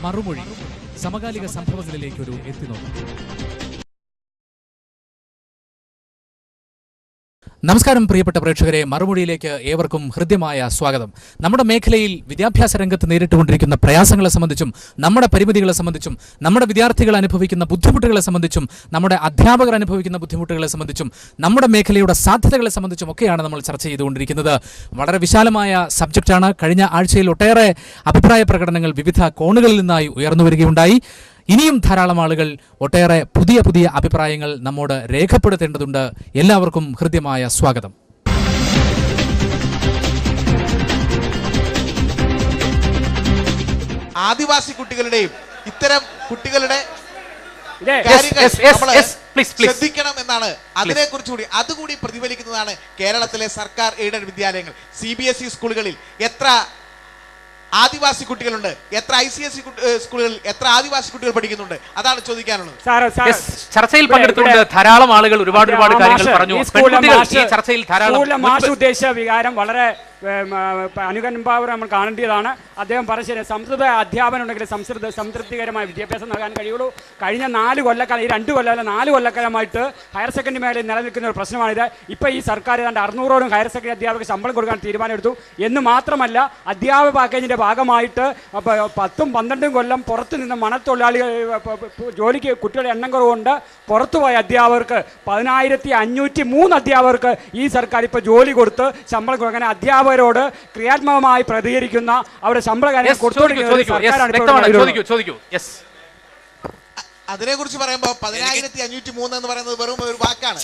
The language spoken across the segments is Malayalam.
മറുമൊഴി സമകാലിക സംഭവങ്ങളിലേക്കൊരു എത്തിനോട്ടം. നമസ്കാരം പ്രിയപ്പെട്ട പ്രേക്ഷകരെ, മറുമൊഴിയിലേക്ക് ഏവർക്കും ഹൃദ്യമായ സ്വാഗതം. നമ്മുടെ മേഖലയിൽ വിദ്യാഭ്യാസ രംഗത്ത് നേരിട്ടുകൊണ്ടിരിക്കുന്ന പ്രയാസങ്ങളെ സംബന്ധിച്ചും നമ്മുടെ പരിമിതികളെ സംബന്ധിച്ചും നമ്മുടെ വിദ്യാർത്ഥികൾ അനുഭവിക്കുന്ന ബുദ്ധിമുട്ടുകളെ സംബന്ധിച്ചും നമ്മുടെ അധ്യാപകർ അനുഭവിക്കുന്ന ബുദ്ധിമുട്ടുകളെ സംബന്ധിച്ചും നമ്മുടെ മേഖലയുടെ സാധ്യതകളെ സംബന്ധിച്ചും ഒക്കെയാണ് നമ്മൾ ചർച്ച ചെയ്തുകൊണ്ടിരിക്കുന്നത്. വളരെ വിശാലമായ സബ്ജക്റ്റാണ്. കഴിഞ്ഞ ആഴ്ചയിൽ ഒട്ടേറെ അഭിപ്രായ പ്രകടനങ്ങൾ വിവിധ കോണുകളിൽ നിന്നായി ഉയർന്നു വരികയുണ്ടായി. ഇനിയും ധാരാളം ആളുകൾ ഒട്ടേറെ പുതിയ പുതിയ അഭിപ്രായങ്ങൾ നമ്മോട് രേഖപ്പെടുത്തേണ്ടതുണ്ട്. എല്ലാവർക്കും ഹൃദ്യമായ സ്വാഗതം. ആദിവാസി കുട്ടികളുടെയും ഇത്തരം കുട്ടികളുടെ ശ്രദ്ധിക്കണം എന്നാണ്. അതിനെക്കുറിച്ചുകൂടി അതുകൂടി പ്രതിഫലിക്കുന്നതാണ് കേരളത്തിലെ സർക്കാർ എയ്ഡഡ് വിദ്യാലയങ്ങൾ. CBSE സ്കൂളുകളിൽ എത്ര ആദിവാസി കുട്ടികളുണ്ട്, എത്ര ICSE സ്കൂളുകളിൽ എത്ര ആദിവാസി കുട്ടികൾ പഠിക്കുന്നുണ്ട്, അതാണ് ചോദിക്കാനുള്ളത്. ചർച്ചയിൽ പങ്കെടുത്തുകൊണ്ട് ധാരാളം ആളുകൾ ഒരുപാട് കാര്യങ്ങൾ പറഞ്ഞു. ചർച്ചയിൽ ധാരാളം ഉദ്ദേശ വികാരം വളരെ അനുകമ്പാവർ നമ്മൾ കാണേണ്ടതാണ്. അദ്ദേഹം പറഞ്ഞ സംസ്കൃത അധ്യാപനം ഉണ്ടെങ്കിൽ സംതൃപ്തികരമായ വിദ്യാഭ്യാസം നൽകാൻ കഴിയുള്ളൂ. കഴിഞ്ഞ 4 കൊല്ലക്കാലം, ഈ 2 കൊല്ലമല്ല 4 കൊല്ലക്കാലമായിട്ട് ഹയർ സെക്കൻഡറി മേഖലയിൽ നിലനിൽക്കുന്ന ഒരു പ്രശ്നമാണിത്. ഇപ്പോൾ ഈ സർക്കാർ ഏതാണ്ട് 600ഓളം ഹയർ സെക്കൻഡറി അധ്യാപകർക്ക് ശമ്പളം കൊടുക്കാൻ തീരുമാനമെടുത്തു എന്ന് മാത്രമല്ല, അധ്യാപക പാക്കേജിൻ്റെ ഭാഗമായിട്ട് 10-12 കൊല്ലം പുറത്തു നിന്ന് മണത്തൊഴിലാളികൾ ജോലിക്ക് കുട്ടികളുടെ എണ്ണം കുറവുണ്ട്. പുറത്തുപോയ അധ്യാപകർക്ക് 10,503 അധ്യാപകർക്ക് ഈ സർക്കാർ ഇപ്പോൾ ജോലി കൊടുത്ത് ശമ്പളം കൊടുക്കാൻ അധ്യാപകരോട് ക്രിയാത്മകമായി പ്രതികരിക്കുന്ന അവരുടെ ശമ്പള കാര്യം അതിനെ കുറിച്ച് പറയുമ്പോൾ 10,503 എന്ന് പറയുന്നത് വെറും ഒരു വാക്കാണ്.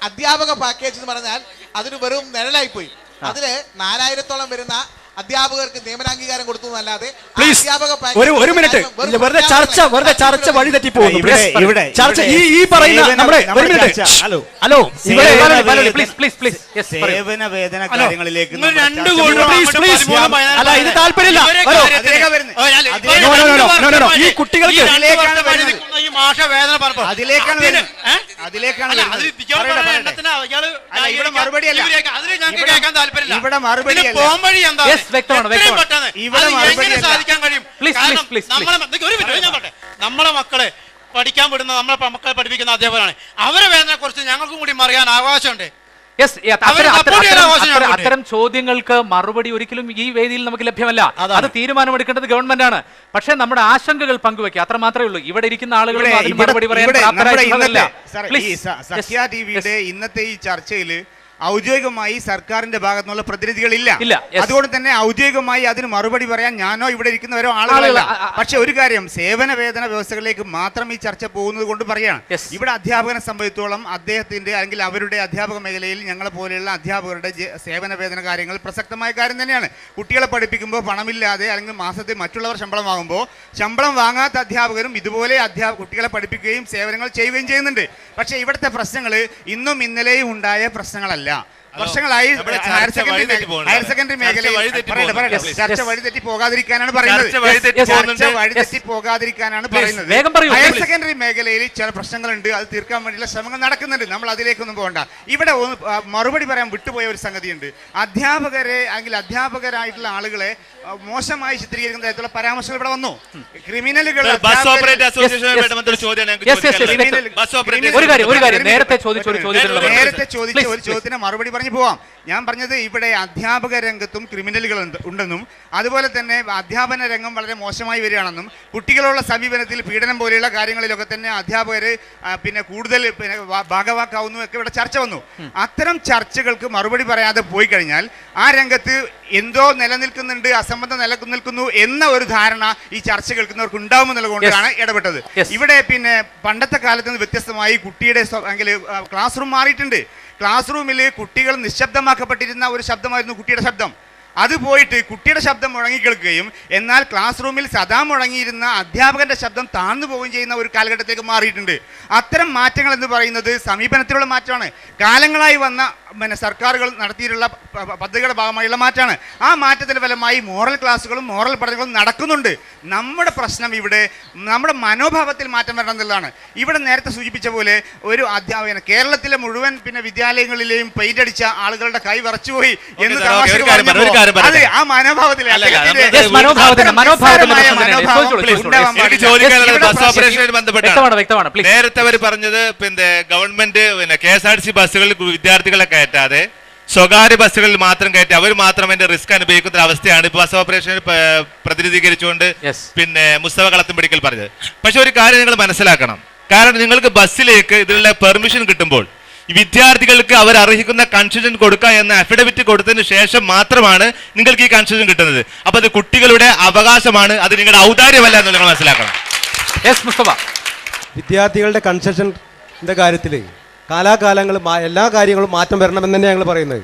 അധ്യാപക പാക്കേജ് എന്ന് പറഞ്ഞാൽ അതിന് വെറും നിഴലായിപ്പോയി. അതില് 4,000-ഓളം വരുന്ന അധ്യാപകർക്ക് നിയമനാംഗീകാരം കൊടുത്തു എന്നല്ലാതെ ഒരു മിനിറ്റ് വെറുതെ ചർച്ച വഴി തെറ്റിപ്പോകുന്നു. ഈ പറയുന്ന നമ്മുടെ ഹലോ സേവന വേതന കാര്യങ്ങളിലേക്ക് അല്ല, ഇത് താല്പര്യമില്ല. ഈ കുട്ടികൾക്ക് ഇവിടെ മറുപടിയല്ല. നമ്മളെ മക്കളെ പഠിക്കാൻ വിടുന്ന നമ്മളെ മക്കളെ പഠിപ്പിക്കുന്ന അധ്യാപകരാണ്. അവരെ വേദനയെ കുറിച്ച് ഞങ്ങൾക്കും കൂടി അറിയാൻ അവകാശമുണ്ട്. അത്തരം ചോദ്യങ്ങൾക്ക് മറുപടി ഒരിക്കലും ഈ വേദിയിൽ നമുക്ക് ലഭ്യമല്ല. അത് തീരുമാനമെടുക്കേണ്ടത് ഗവൺമെന്റാണ്. പക്ഷെ നമ്മുടെ ആശങ്കകൾ പങ്കുവെക്കുക, അത്ര മാത്രമേ ഉള്ളൂ. ഇവിടെ ഇരിക്കുന്ന ആളുകൾ മറുപടി പറയാൻ ഇന്നത്തെ ഈ ചർച്ചയിൽ ഔദ്യോഗികമായി സർക്കാരിന്റെ ഭാഗത്തുനിന്നുള്ള പ്രതിനിധികളില്ല. അതുകൊണ്ട് തന്നെ ഔദ്യോഗികമായി അതിന് മറുപടി പറയാൻ ഞാനോ ഇവിടെ ഇരിക്കുന്നവരോ ആളുകളല്ല. പക്ഷെ ഒരു കാര്യം, സേവന വേതന വ്യവസ്ഥകളിലേക്ക് മാത്രം ഈ ചർച്ച പോകുന്നത് കൊണ്ട് പറയാണ്. ഇവിടെ അധ്യാപകനെ സംബന്ധിച്ചോളം അദ്ദേഹത്തിന്റെ അല്ലെങ്കിൽ അവരുടെ അധ്യാപക മേഖലയിൽ ഞങ്ങളെ പോലെയുള്ള അധ്യാപകരുടെ സേവന വേതന കാര്യങ്ങൾ പ്രസക്തമായ കാര്യം തന്നെയാണ്. കുട്ടികളെ പഠിപ്പിക്കുമ്പോൾ പണമില്ലാതെ അല്ലെങ്കിൽ മാസത്തിൽ മറ്റുള്ളവർ ശമ്പളം വാങ്ങുമ്പോൾ ശമ്പളം വാങ്ങാത്ത അധ്യാപകരും ഇതുപോലെ കുട്ടികളെ പഠിപ്പിക്കുകയും സേവനങ്ങൾ ചെയ്യുകയും ചെയ്യുന്നുണ്ട്. പക്ഷേ ഇവിടുത്തെ പ്രശ്നങ്ങൾ ഇന്നും ഇന്നലെയും ഉണ്ടായ പ്രശ്നങ്ങളല്ല. വർഷങ്ങളായി ഹയർ സെക്കൻഡറി മേഖലയിൽ ചർച്ച വഴിതെറ്റി പോകാതിരിക്കാനാണ് പറയുന്നത്. ഹയർ സെക്കൻഡറി മേഖലയിൽ ചില പ്രശ്നങ്ങളുണ്ട്, അത് തീർക്കാൻ വേണ്ടിയുള്ള ശ്രമങ്ങൾ നടക്കുന്നുണ്ട്. നമ്മൾ അതിലേക്കൊന്നും പോകണ്ട. ഇവിടെ മറുപടി പറയാൻ വിട്ടുപോയ ഒരു സംഗതിയുണ്ട്. അധ്യാപകരെ അല്ലെങ്കിൽ അധ്യാപകരായിട്ടുള്ള ആളുകളെ മോശമായി ചിത്രീകരിക്കുന്ന തരത്തിലുള്ള പരാമർശങ്ങൾ ഇവിടെ വന്നു. ക്രിമിനലുകൾ നേരത്തെ ചോദിച്ച ഒരു ചോദ്യത്തിന് മറുപടി പറഞ്ഞു പോവാം. ഞാൻ പറഞ്ഞത് ഇവിടെ അധ്യാപക രംഗത്തും ക്രിമിനലുകൾ ഉണ്ടെന്നും അതുപോലെ തന്നെ അധ്യാപന രംഗം വളരെ മോശമായി വരികയാണെന്നും കുട്ടികളുള്ള സമീപനത്തിൽ പീഡനം പോലെയുള്ള കാര്യങ്ങളിലൊക്കെ തന്നെ അധ്യാപകർ കൂടുതൽ ഭാഗവാക്കാവുന്നു ഒക്കെ ഇവിടെ ചർച്ച വന്നു. അത്തരം ചർച്ചകൾക്ക് മറുപടി പറയാതെ പോയി കഴിഞ്ഞാൽ ആ രംഗത്ത് എന്തോ നിലനിൽക്കുന്നുണ്ട്, അസംബന്ധം നിലനിൽക്കുന്നു എന്ന ഒരു ധാരണ ഈ ചർച്ച കേൾക്കുന്നവർക്ക് ഉണ്ടാവുമെന്നുള്ളതുകൊണ്ടാണ് ഇടപെട്ടത്. ഇവിടെ പണ്ടത്തെ കാലത്ത് നിന്ന് വ്യത്യസ്തമായി കുട്ടിയുടെ ക്ലാസ് റൂം മാറിയിട്ടുണ്ട്. ക്ലാസ് റൂമിൽ കുട്ടികൾ നിശബ്ദമാക്കപ്പെട്ടിരുന്ന ഒരു ശബ്ദമായിരുന്നു കുട്ടിയുടെ ശബ്ദം. അത് പോയിട്ട് കുട്ടിയുടെ ശബ്ദം മുഴങ്ങി കേൾക്കുകയും എന്നാൽ ക്ലാസ് റൂമിൽ സദാ മുഴങ്ങിയിരുന്ന അധ്യാപകന്റെ ശബ്ദം താഴ്ന്നു പോവുകയും ചെയ്യുന്ന ഒരു കാലഘട്ടത്തിലേക്ക് മാറിയിട്ടുണ്ട്. അത്തരം മാറ്റങ്ങൾ എന്ന് പറയുന്നത് സമീപനത്തിലുള്ള മാറ്റമാണ്. കാലങ്ങളായി വന്ന സർക്കാരുകൾ നടത്തിയിട്ടുള്ള പദ്ധതികളുടെ ഭാഗമായുള്ള മാറ്റമാണ്. ആ മാറ്റത്തിൻ്റെ ഫലമായി മോറൽ ക്ലാസ്സുകളും മോറൽ പഠനങ്ങളും നടക്കുന്നുണ്ട്. നമ്മുടെ പ്രശ്നം ഇവിടെ നമ്മുടെ മനോഭാവത്തിൽ മാറ്റം വരണം എന്നുള്ളതാണ്. ഇവിടെ നേരത്തെ സൂചിപ്പിച്ച പോലെ ഒരു അധ്യാപകൻ കേരളത്തിലെ മുഴുവൻ പെയിന്റ് അടിച്ച ആളുകളുടെ കൈ വിറച്ചുപോയി എന്ന് അതെ ആ മനോഭാവത്തിൽ നേരത്തെ അവർ പറഞ്ഞത് പിന്നെ ഗവൺമെന്റ് KSRTC ബസ്സുകളിൽ വിദ്യാർത്ഥികളെ കയറ്റാതെ സ്വകാര്യ ബസ്സുകളിൽ മാത്രം കയറ്റി അവർ മാത്രം അതിന്റെ റിസ്ക് അനുഭവിക്കുന്ന അവസ്ഥയാണ് ഇപ്പൊ ബസ് ഓപ്പറേഷൻ പ്രതിനിധീകരിച്ചുകൊണ്ട് പിന്നെ മുസ്തഫ കളത്തുംപടിക്കൽ പറഞ്ഞത്. പക്ഷെ ഒരു കാര്യം നിങ്ങൾ മനസ്സിലാക്കണം, കാരണം നിങ്ങൾക്ക് ബസ്സിലേക്ക് ഇതിനുള്ള പെർമിഷൻ കിട്ടുമ്പോൾ വിദ്യാർത്ഥികൾക്ക് അവർ അർഹിക്കുന്ന കൺസെഷൻ കൊടുക്കുക എന്ന അഫിഡവിറ്റ് കൊടുത്തതിന് ശേഷം മാത്രമാണ് നിങ്ങൾക്ക് ഈ കൺസെഷൻ കിട്ടുന്നത്. അപ്പൊ അത് കുട്ടികളുടെ അവകാശമാണ്, അത് നിങ്ങളുടെ ഔദാര്യമല്ല എന്ന് നിങ്ങൾ മനസ്സിലാക്കണം. വിദ്യാർത്ഥികളുടെ കൺസെഷൻ്റെ കാര്യത്തിൽ കാലാകാലങ്ങൾ എല്ലാ കാര്യങ്ങളും മാറ്റം വരണമെന്ന് തന്നെ ഞങ്ങൾ പറയുന്നത്.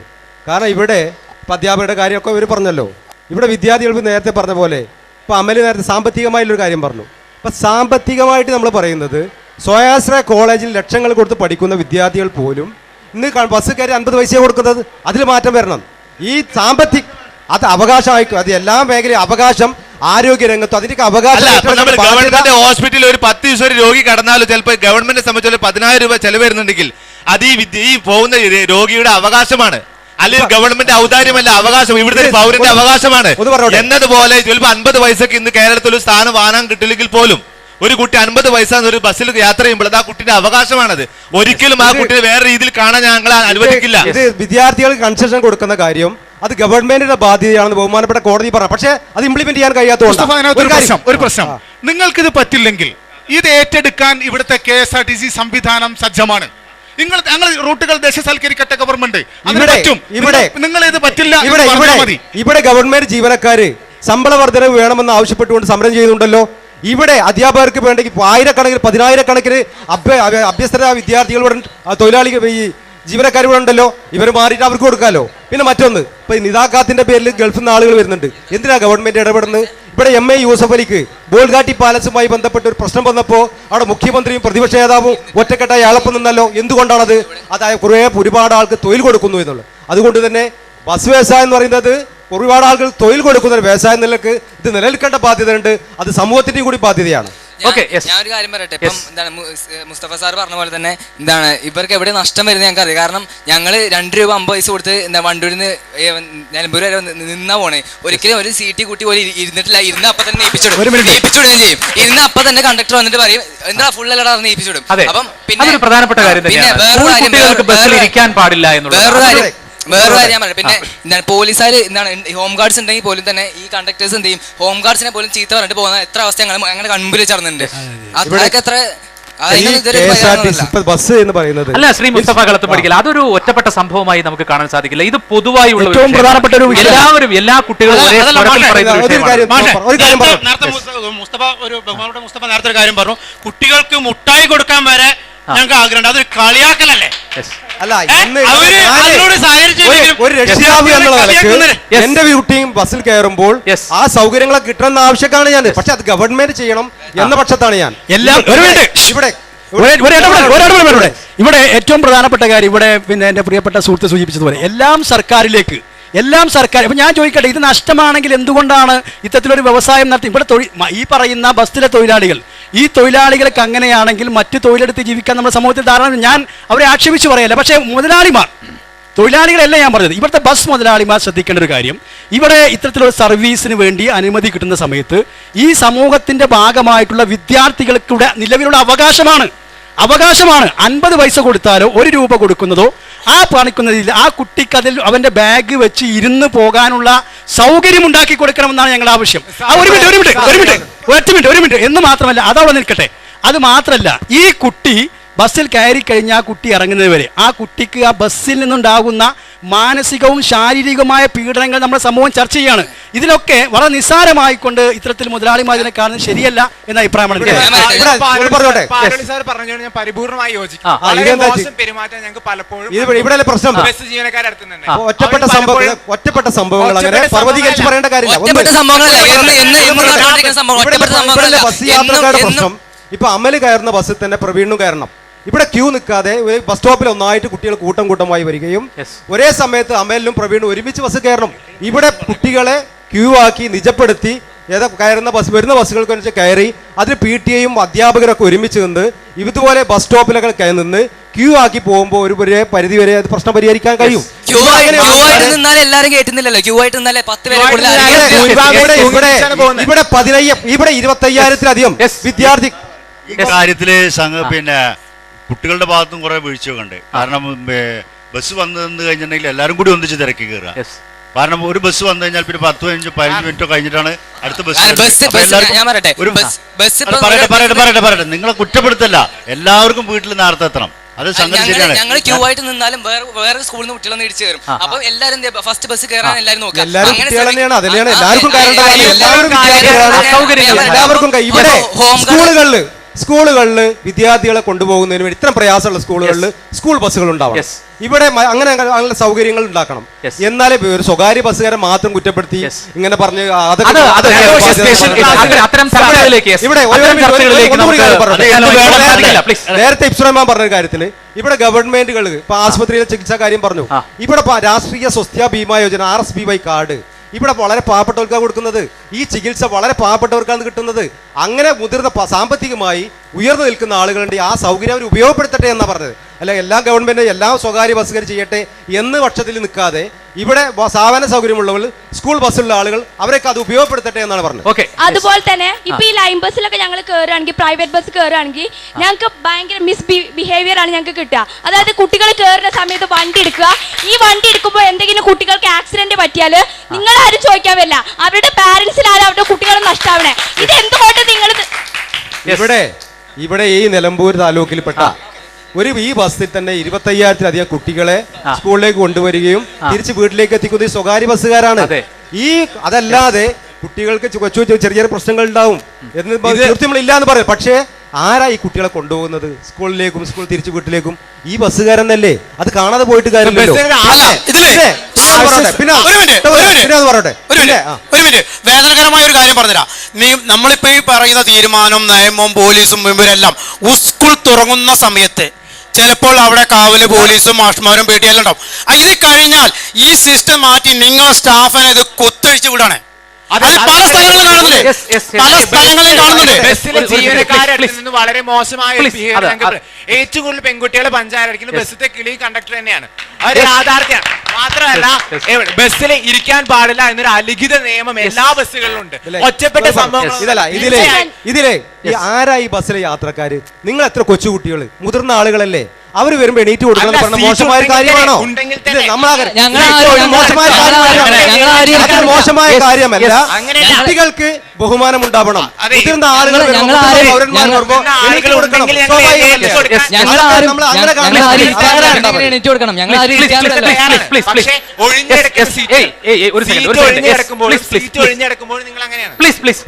കാരണം ഇവിടെ ഇപ്പം അധ്യാപകരുടെ കാര്യമൊക്കെ ഇവർ പറഞ്ഞല്ലോ. ഇവിടെ വിദ്യാർത്ഥികൾക്ക് നേരത്തെ പറഞ്ഞ പോലെ ഇപ്പോൾ അമല് നേരത്തെ സാമ്പത്തികമായുള്ളൊരു കാര്യം പറഞ്ഞു. അപ്പം സാമ്പത്തികമായിട്ട് നമ്മൾ പറയുന്നത് സ്വയാശ്രയ കോളേജിൽ ലക്ഷങ്ങൾ കൊടുത്ത് പഠിക്കുന്ന വിദ്യാർത്ഥികൾ പോലും ഇന്ന് ബസ് കയറി 50 പൈസ കൊടുക്കുന്നത്. അതിൽ മാറ്റം വരണം. ഈ അത് അവകാശമായിരിക്കും, അത് എല്ലാ മേഖലയും അവകാശം. ആരോഗ്യ രംഗത്തും അതിന്റെ അവകാശം. ഗവൺമെന്റ് ഹോസ്പിറ്റലിൽ ഒരു 10 ദിവസം ഒരു രോഗി കടന്നാലും ചിലപ്പോൾ ഗവൺമെന്റിനെ സംബന്ധിച്ച് 10,000 രൂപ ചെലവ് വരുന്നുണ്ടെങ്കിൽ അത് ഈ പോകുന്ന രോഗിയുടെ അവകാശമാണ്, അല്ലെങ്കിൽ ഗവൺമെന്റ് ഔദാര്യമല്ല, അവകാശം. ഇവിടുത്തെ പൗരന്റെ അവകാശമാണ് എന്നതുപോലെ ചിലപ്പോൾ 50 പൈസക്ക് ഇന്ന് കേരളത്തിൽ ഒരു സ്ഥാനം വാങ്ങാൻ കിട്ടില്ലെങ്കിൽ പോലും ഒരു കുട്ടി 50 പൈസ ഒരു ബസ്സിൽ യാത്ര ചെയ്യുമ്പോൾ അത് ആ കുട്ടിയുടെ അവകാശമാണത്. ഒരിക്കലും ആ കുട്ടിയെ വേറെ രീതിയിൽ കാണാൻ ഞങ്ങൾ അനുവദിക്കില്ല. ഇത് വിദ്യാർത്ഥികൾക്ക് കൺസെഷൻ കൊടുക്കുന്ന കാര്യം അത് ഗവൺമെന്റിന്റെ ബാധ്യതയാണെന്ന് ബഹുമാനപ്പെട്ട കോടതി പറഞ്ഞു. പക്ഷേ അത് ഇംപ്ലിമെന്റ് ചെയ്യാൻ കഴിയാത്തതുകൊണ്ട് ഒരു പ്രശ്നം, നിങ്ങൾക്കിത് പറ്റില്ലെങ്കിൽ ഇത് ഏറ്റെടുക്കാൻ ഇവിടുത്തെ KSRTC സംവിധാനം സജ്ജമാണ്. ഞങ്ങൾ റൂട്ടുകൾ ദേശസാൽക്കരിക്കട്ടെ ഗവൺമെന്റ്. നിങ്ങൾ ഇത് പറ്റില്ല. ഇവിടെ ഗവൺമെന്റ് ജീവനക്കാര് ശമ്പള വർധനവ് വേണമെന്ന് ആവശ്യപ്പെട്ടുകൊണ്ട് സമരം ചെയ്യുന്നുണ്ടല്ലോ. ഇവിടെ അധ്യാപകർക്ക് വേണ്ടെങ്കിൽ 1000കണക്കിന് 10000കണക്കിന് അഭ്യസ്തര വിദ്യാർത്ഥികൾ തൊഴിലാളികൾ ഈ ജീവനക്കാർ ഉണ്ടല്ലോ. ഇവർ മാറിയിട്ട് അവർക്ക് കൊടുക്കാമല്ലോ. പിന്നെ മറ്റൊന്ന്, ഇപ്പൊ നിതാഖാത്തിന്റെ പേരിൽ ഗൾഫിൽ നിന്ന് ആളുകൾ വരുന്നുണ്ട്. എന്തിനാ ഗവൺമെന്റ് ഇടപെടുന്നത്? ഇവിടെ MA യൂസഫ് അലിക്ക് ബോൾഗാട്ടി പാലസുമായി ബന്ധപ്പെട്ട് ഒരു പ്രശ്നം വന്നപ്പോൾ അവിടെ മുഖ്യമന്ത്രിയും പ്രതിപക്ഷ നേതാവും ഒറ്റക്കെട്ടായി അയാളൊപ്പം നിന്നല്ലോ. എന്തുകൊണ്ടാണത്? അതായത് ഒരുപാട് ആൾക്ക് തൊഴിൽ കൊടുക്കുന്നു എന്നുള്ളത്. അതുകൊണ്ട് തന്നെ ബസ് വ്യവസായം എന്ന് പറയുന്നത് ഒരുപാട് ആളുകൾ തൊഴിൽ കൊടുക്കുന്ന ഒരു വ്യവസായ നിലക്ക് ഇത് നിലനിൽക്കേണ്ട ബാധ്യതയുണ്ട്. അത് സമൂഹത്തിന്റെയും കൂടി ബാധ്യതയാണ്. ഞാൻ ഒരു കാര്യം പറയട്ടെ. ഇപ്പം എന്താണ് മുസ്തഫ സാർ പറഞ്ഞ പോലെ തന്നെ എന്താണ് ഇവർക്ക് എവിടെ നഷ്ടം വരുന്നത് ഞങ്ങൾക്ക് അറിയാം. കാരണം ഞങ്ങൾ 2 രൂപ 50 പൈസ കൊടുത്ത് വണ്ടൂരിൽ നിന്ന് നിലമ്പൂർ വരെ നിന്നാ പോണേ. ഒരിക്കലും ഒരു സീറ്റ് കൂട്ടി പോലെ ഇരുന്നിട്ടില്ല. ഇരുന്ന് അപ്പം തന്നെ ഏൽപ്പിച്ചുവിടുകയും ചെയ്യും. ഇരുന്ന് അപ്പം തന്നെ കണ്ടക്ടർ വന്നിട്ട് പറയും എന്താ ഫുൾ അല്ലടാ ഏൽപ്പിച്ചുവിടും. അപ്പം പിന്നെ പ്രധാനപ്പെട്ട കാര്യം വേറൊരു കാര്യം ഞാൻ പറയാം. പിന്നെ എന്താണ് പോലീസുകാർ എന്താണ് ഹോം ഗാർഡ്സ് ഉണ്ടെങ്കിൽ പോലും തന്നെ ഈ കണ്ടക്ടേഴ്സ് എന്ത് ചെയ്യും, ഹോം ഗാർഡ്സിനെ പോലും ചീത്ത പറഞ്ഞിട്ട് പോകുന്ന എത്ര അവസ്ഥ ഞങ്ങളുടെ കൺമുമ്പിൽ വെച്ചിരുന്നുണ്ട്. അതൊക്കെ എത്ര ബസ് എന്ന് പറയുന്നത് അല്ല ശ്രീ മുസ്തഫ കളത്തുംപടിക്കൽ അതൊരു ഒറ്റപ്പെട്ട സംഭവമായി നമുക്ക് കാണാൻ സാധിക്കില്ല. ഇത് പൊതുവായുള്ള ഏറ്റവും പ്രധാനപ്പെട്ട ഒരു എല്ലാവരും എല്ലാ കുട്ടികളും മുസ്തഫ നേരത്തെ ഒരു കാര്യം പറഞ്ഞു, കുട്ടികൾക്ക് മുട്ടായി കൊടുക്കാൻ വരെ ഞങ്ങൾക്ക് ആഗ്രഹമുണ്ട്. അതൊരു കളിയാക്കലല്ലേ? അല്ല, ഒരു രക്ഷിതാവ് എന്നുള്ള നിലയ്ക്ക് എന്റെ കുട്ടിയും ബസ്സിൽ കയറുമ്പോൾ ആ സൗകര്യങ്ങളെ കിട്ടണമെന്ന ആവശ്യക്കാണ് ഞാൻ. പക്ഷെ അത് ഗവൺമെന്റ് ചെയ്യണം എന്ന പക്ഷത്താണ് ഞാൻ. ഇവിടെ ഏറ്റവും പ്രധാനപ്പെട്ട കാര്യം, ഇവിടെ പിന്നെ എന്റെ പ്രിയപ്പെട്ട സുഹൃത്ത് സൂചിപ്പിച്ചതുപോലെ എല്ലാം സർക്കാർ. ഇപ്പം ഞാൻ ചോദിക്കട്ടെ, ഇത് നഷ്ടമാണെങ്കിൽ എന്തുകൊണ്ടാണ് ഇത്തരത്തിലൊരു വ്യവസായം നടത്തി? ഇവിടെ ഈ പറയുന്ന ബസ്സിലെ തൊഴിലാളികൾ, ഈ തൊഴിലാളികൾക്ക് അങ്ങനെയാണെങ്കിൽ മറ്റ് തൊഴിലെടുത്ത് ജീവിക്കാൻ നമ്മുടെ സമൂഹത്തിൽ ധാരാളം. ഞാൻ അവരെ ആക്ഷേപിച്ച് പറയല്ല. പക്ഷേ മുതലാളിമാർ, തൊഴിലാളികളല്ല ഞാൻ പറഞ്ഞത്, ഇവിടുത്തെ ബസ് മുതലാളിമാർ ശ്രദ്ധിക്കേണ്ട ഒരു കാര്യം, ഇവിടെ ഇത്തരത്തിലുള്ള സർവീസിന് വേണ്ടി അനുമതി കിട്ടുന്ന സമയത്ത് ഈ സമൂഹത്തിൻ്റെ ഭാഗമായിട്ടുള്ള വിദ്യാർത്ഥികൾക്കൂടെ നിലവിലുള്ള അവകാശമാണ് 50 പൈസ കൊടുത്താലോ 1 രൂപ കൊടുക്കുന്നതോ ആ പണിക്കുന്നതിൽ ആ കുട്ടിക്ക് അതിൽ അവൻ്റെ ബാഗ് വെച്ച് ഇരുന്ന് പോകാനുള്ള സൗകര്യം ഉണ്ടാക്കി കൊടുക്കണമെന്നാണ് ഞങ്ങളുടെ ആവശ്യം. ഒരു മിനിറ്റ് എന്ന് മാത്രമല്ല, അതവിടെ നിൽക്കട്ടെ. അത് മാത്രമല്ല, ഈ കുട്ടി ബസ്സിൽ കയറി കഴിഞ്ഞാൽ ആ കുട്ടി ഇറങ്ങുന്നത് വരെ ആ കുട്ടിക്ക് ആ ബസ്സിൽ നിന്നുണ്ടാകുന്ന മാനസികവും ശാരീരികവുമായ പീഡനങ്ങൾ നമ്മുടെ സമൂഹം ചർച്ച ചെയ്യാണ്. ഇതിലൊക്കെ വളരെ നിസ്സാരമായിക്കൊണ്ട് ഇത്തരത്തിൽ മുതലാളിമാർ ഇതിനെ കാണുന്നത് ശരിയല്ല എന്ന അഭിപ്രായമാണ്. ഞാൻ പരിപൂർണമായി യോജിക്കും. പെരുമാറ്റം ഞങ്ങൾക്ക് പലപ്പോഴും ഒറ്റപ്പെട്ട സംഭവങ്ങൾ അങ്ങനെ പർവ്വതീകരിച്ച് പറയേണ്ട കാര്യമില്ല. ബസ് യാത്രക്കാരുടെ പ്രശ്നം ഇപ്പൊ അമല് കയറുന്ന ബസ്സിൽ തന്നെ പ്രവീണും കയറണം. ഇവിടെ ക്യൂ നിൽക്കാതെ ബസ് സ്റ്റോപ്പിൽ ഒന്നായിട്ട് കുട്ടികൾ കൂട്ടം കൂട്ടമായി വരികയും ഒരേ സമയത്ത് അമലിനും പ്രവീണും ഒരുമിച്ച് ബസ് കയറണം. ഇവിടെ കുട്ടികളെ ക്യൂ ആക്കി നിജപ്പെടുത്തി വരുന്ന ബസ്സുകൾക്ക് കയറി അതിന് PTA-യും അധ്യാപകരൊക്കെ ഒരുമിച്ച് നിന്ന് ഇതുപോലെ ബസ് സ്റ്റോപ്പിലൊക്കെ നിന്ന് ക്യൂ ആക്കി പോകുമ്പോൾ ഒരു പരിധി വരെ അത് പ്രശ്നം പരിഹരിക്കാൻ കഴിയും. ഇവിടെ 25,000-ലധികം വിദ്യാർത്ഥി കാര്യത്തില് പിന്നെ കുട്ടികളുടെ ഭാഗത്തും കുറെ വീഴ്ചയൊക്കെ ഉണ്ട്. കാരണം ബസ് വന്നു കഴിഞ്ഞിട്ടുണ്ടെങ്കിൽ എല്ലാവരും കൂടി ഒന്നിച്ച് തിരക്കി കയറുക. കാരണം ഒരു ബസ് വന്നു കഴിഞ്ഞാൽ പിന്നെ 10-15 മിനിറ്റോ കഴിഞ്ഞിട്ടാണ് അടുത്ത ബസ്. പറയട്ടെ നിങ്ങളെ കുറ്റപ്പെടുത്തല്ല, എല്ലാവർക്കും വീട്ടിൽ നേരത്തെ എത്തണം. അത് സംഗതി ശരിയാണ്. ഞങ്ങൾ ക്യൂ ആയിട്ട് നിന്നാലും വേറെ സ്കൂളിൽ നിന്ന് കുട്ടികളൊന്നും ഇടിച്ചു കയറും. അപ്പൊ എല്ലാവരും ഫസ്റ്റ് ബസ് കയറാൻ എല്ലാവരും നോക്കാം. സ്കൂളുകളിൽ വിദ്യാർത്ഥികളെ കൊണ്ടുപോകുന്നതിന് വേണ്ടി ഇത്തരം പ്രയാസമുള്ള സ്കൂളുകളിൽ സ്കൂൾ ബസ്സുകൾ ഉണ്ടാവണം. ഇവിടെ അങ്ങനെ സൗകര്യങ്ങൾ ഉണ്ടാക്കണം. എന്നാലേ ഒരു സ്വകാര്യ ബസ്സുകാരെ മാത്രം കുറ്റപ്പെടുത്തി ഇങ്ങനെ പറഞ്ഞ് നേരത്തെ ഇബ്സുറഹ്മാൻ പറഞ്ഞ കാര്യത്തിൽ ഇവിടെ ഗവൺമെന്റുകൾ ഇപ്പൊ ആശുപത്രിയിലെ ചികിത്സാ കാര്യം പറഞ്ഞു. ഇവിടെ രാഷ്ട്രീയ സ്വസ്ഥ ബീമാ യോജന RSBY കാർഡ് ഇവിടെ വളരെ പാവപ്പെട്ടവർക്കാണ് കൊടുക്കുന്നത്. ഈ ചികിത്സ വളരെ പാവപ്പെട്ടവർക്കാണ് കിട്ടുന്നത്. അങ്ങനെ മുതിർന്ന സാമ്പത്തികമായി ഉയർന്നു നിൽക്കുന്ന ആളുകളുണ്ട്. ആ സൗകര്യം അവർ ഉപയോഗപ്പെടുത്തട്ടെ എന്നാണ് പറഞ്ഞത്. അല്ല എല്ലാ ഗവൺമെന്റ് എല്ലാ സ്വകാര്യ ബസ്സുകാർ ചെയ്യട്ടെ എന്ന് പക്ഷത്തിൽ നിൽക്കാതെ ഇവിടെ സാധാരണ സൗകര്യമുള്ളവർ സ്കൂൾ ബസ്സിലുള്ള ആളുകൾ അവരൊക്കെ അത് ഉപയോഗപ്പെടുത്തട്ടെ എന്നാണ് പറഞ്ഞത്. അതുപോലെ തന്നെ ഇപ്പൊ ഈ ലൈൻ ബസ്സിലൊക്കെ ഞങ്ങൾ കയറുകയാണെങ്കിൽ പ്രൈവറ്റ് ബസ് കയറുകയാണെങ്കിൽ ഞങ്ങൾക്ക് ഭയങ്കര ബിഹേവിയർ ആണ് ഞങ്ങൾക്ക് കിട്ടുക. അതായത് കുട്ടികൾ കയറുന്ന സമയത്ത് വണ്ടി എടുക്കുക. ഈ വണ്ടി എടുക്കുമ്പോൾ എന്തെങ്കിലും കുട്ടികൾക്ക് ആക്സിഡന്റ് പറ്റിയാൽ നിങ്ങൾ ആരും ചോദിക്കാൻ വരില്ല. അവരുടെ പാരന്റ്സിനാണ് അവരുടെ കുട്ടികൾ നഷ്ടാവണേ. ഇത് എന്തുകൊണ്ട് നിങ്ങൾ ഇവിടെ ഈ നിലമ്പൂർ താലൂക്കിൽപ്പെട്ട ഈ ബസ്സിൽ തന്നെ 25,000-ലധികം കുട്ടികളെ സ്കൂളിലേക്ക് കൊണ്ടുവരികയും തിരിച്ച് വീട്ടിലേക്ക് എത്തിക്കുന്ന സ്വകാര്യ ബസ്സുകാരാണ്. അതല്ലാതെ കുട്ടികൾക്ക് കൊച്ചു ചെറിയ പ്രശ്നങ്ങൾ ഉണ്ടാവും എന്ന് തീർച്ചയായും ഇല്ല എന്ന് പറയും. പക്ഷേ ആരാ ഈ കുട്ടികളെ കൊണ്ടുപോകുന്നത് സ്കൂളിലേക്കും സ്കൂൾ തിരിച്ചു വീട്ടിലേക്കും? ഈ ബസ്സുകാരെന്നല്ലേ. അത് കാണാതെ പോയിട്ട് കാര്യമില്ലല്ലോ. വേദനകരമായ ഒരു കാര്യം പറഞ്ഞുതരാം. നമ്മളിപ്പോ ഈ പറയുന്ന തീരുമാനം നിയമവും പോലീസും ഇവരെല്ലാം സ്കൂൾ തുറങ്ങുന്ന സമയത്ത് ചിലപ്പോൾ അവിടെ കാവല് പോലീസും മാഷ്മാരും പേടിയെല്ലാം ഉണ്ടാവും. ഇത് കഴിഞ്ഞാൽ ഈ സിസ്റ്റം മാറ്റി നിങ്ങളെ സ്റ്റാഫിനെ ഇത് കുത്തഴിച്ചു വിടാണ്. പല സ്ഥലങ്ങളിൽ കാണുന്നുണ്ട്. വളരെ മോശമായ ഏറ്റവും കൂടുതൽ പെൺകുട്ടികളെ പഞ്ചായത്ത് ബസ്സിലെ കിളി കണ്ടക്ടർ തന്നെയാണ്. അത് യാഥാർത്ഥ്യമാണ്. മാത്രമല്ല ബസ്സിൽ ഇരിക്കാൻ പാടില്ല എന്നൊരു അലിഖിത നിയമം എല്ലാ ബസ്സുകളിലും ഉണ്ട്. ഒറ്റപ്പെട്ട സംഭവങ്ങൾ ഇതിലെ ആരാ ഈ ബസ്സിലെ യാത്രക്കാര്? നിങ്ങൾ എത്ര കൊച്ചുകുട്ടികള് മുതിർന്ന ആളുകളല്ലേ? അവർ വരുമ്പോ എണീറ്റ് കൊടുക്കണം പറഞ്ഞ മോശമായ കാര്യമാണോ? മോശമായ കാര്യമല്ല. കുട്ടികൾക്ക് ബഹുമാനം ഉണ്ടാവണം. മുതിർന്ന ആളുകൾ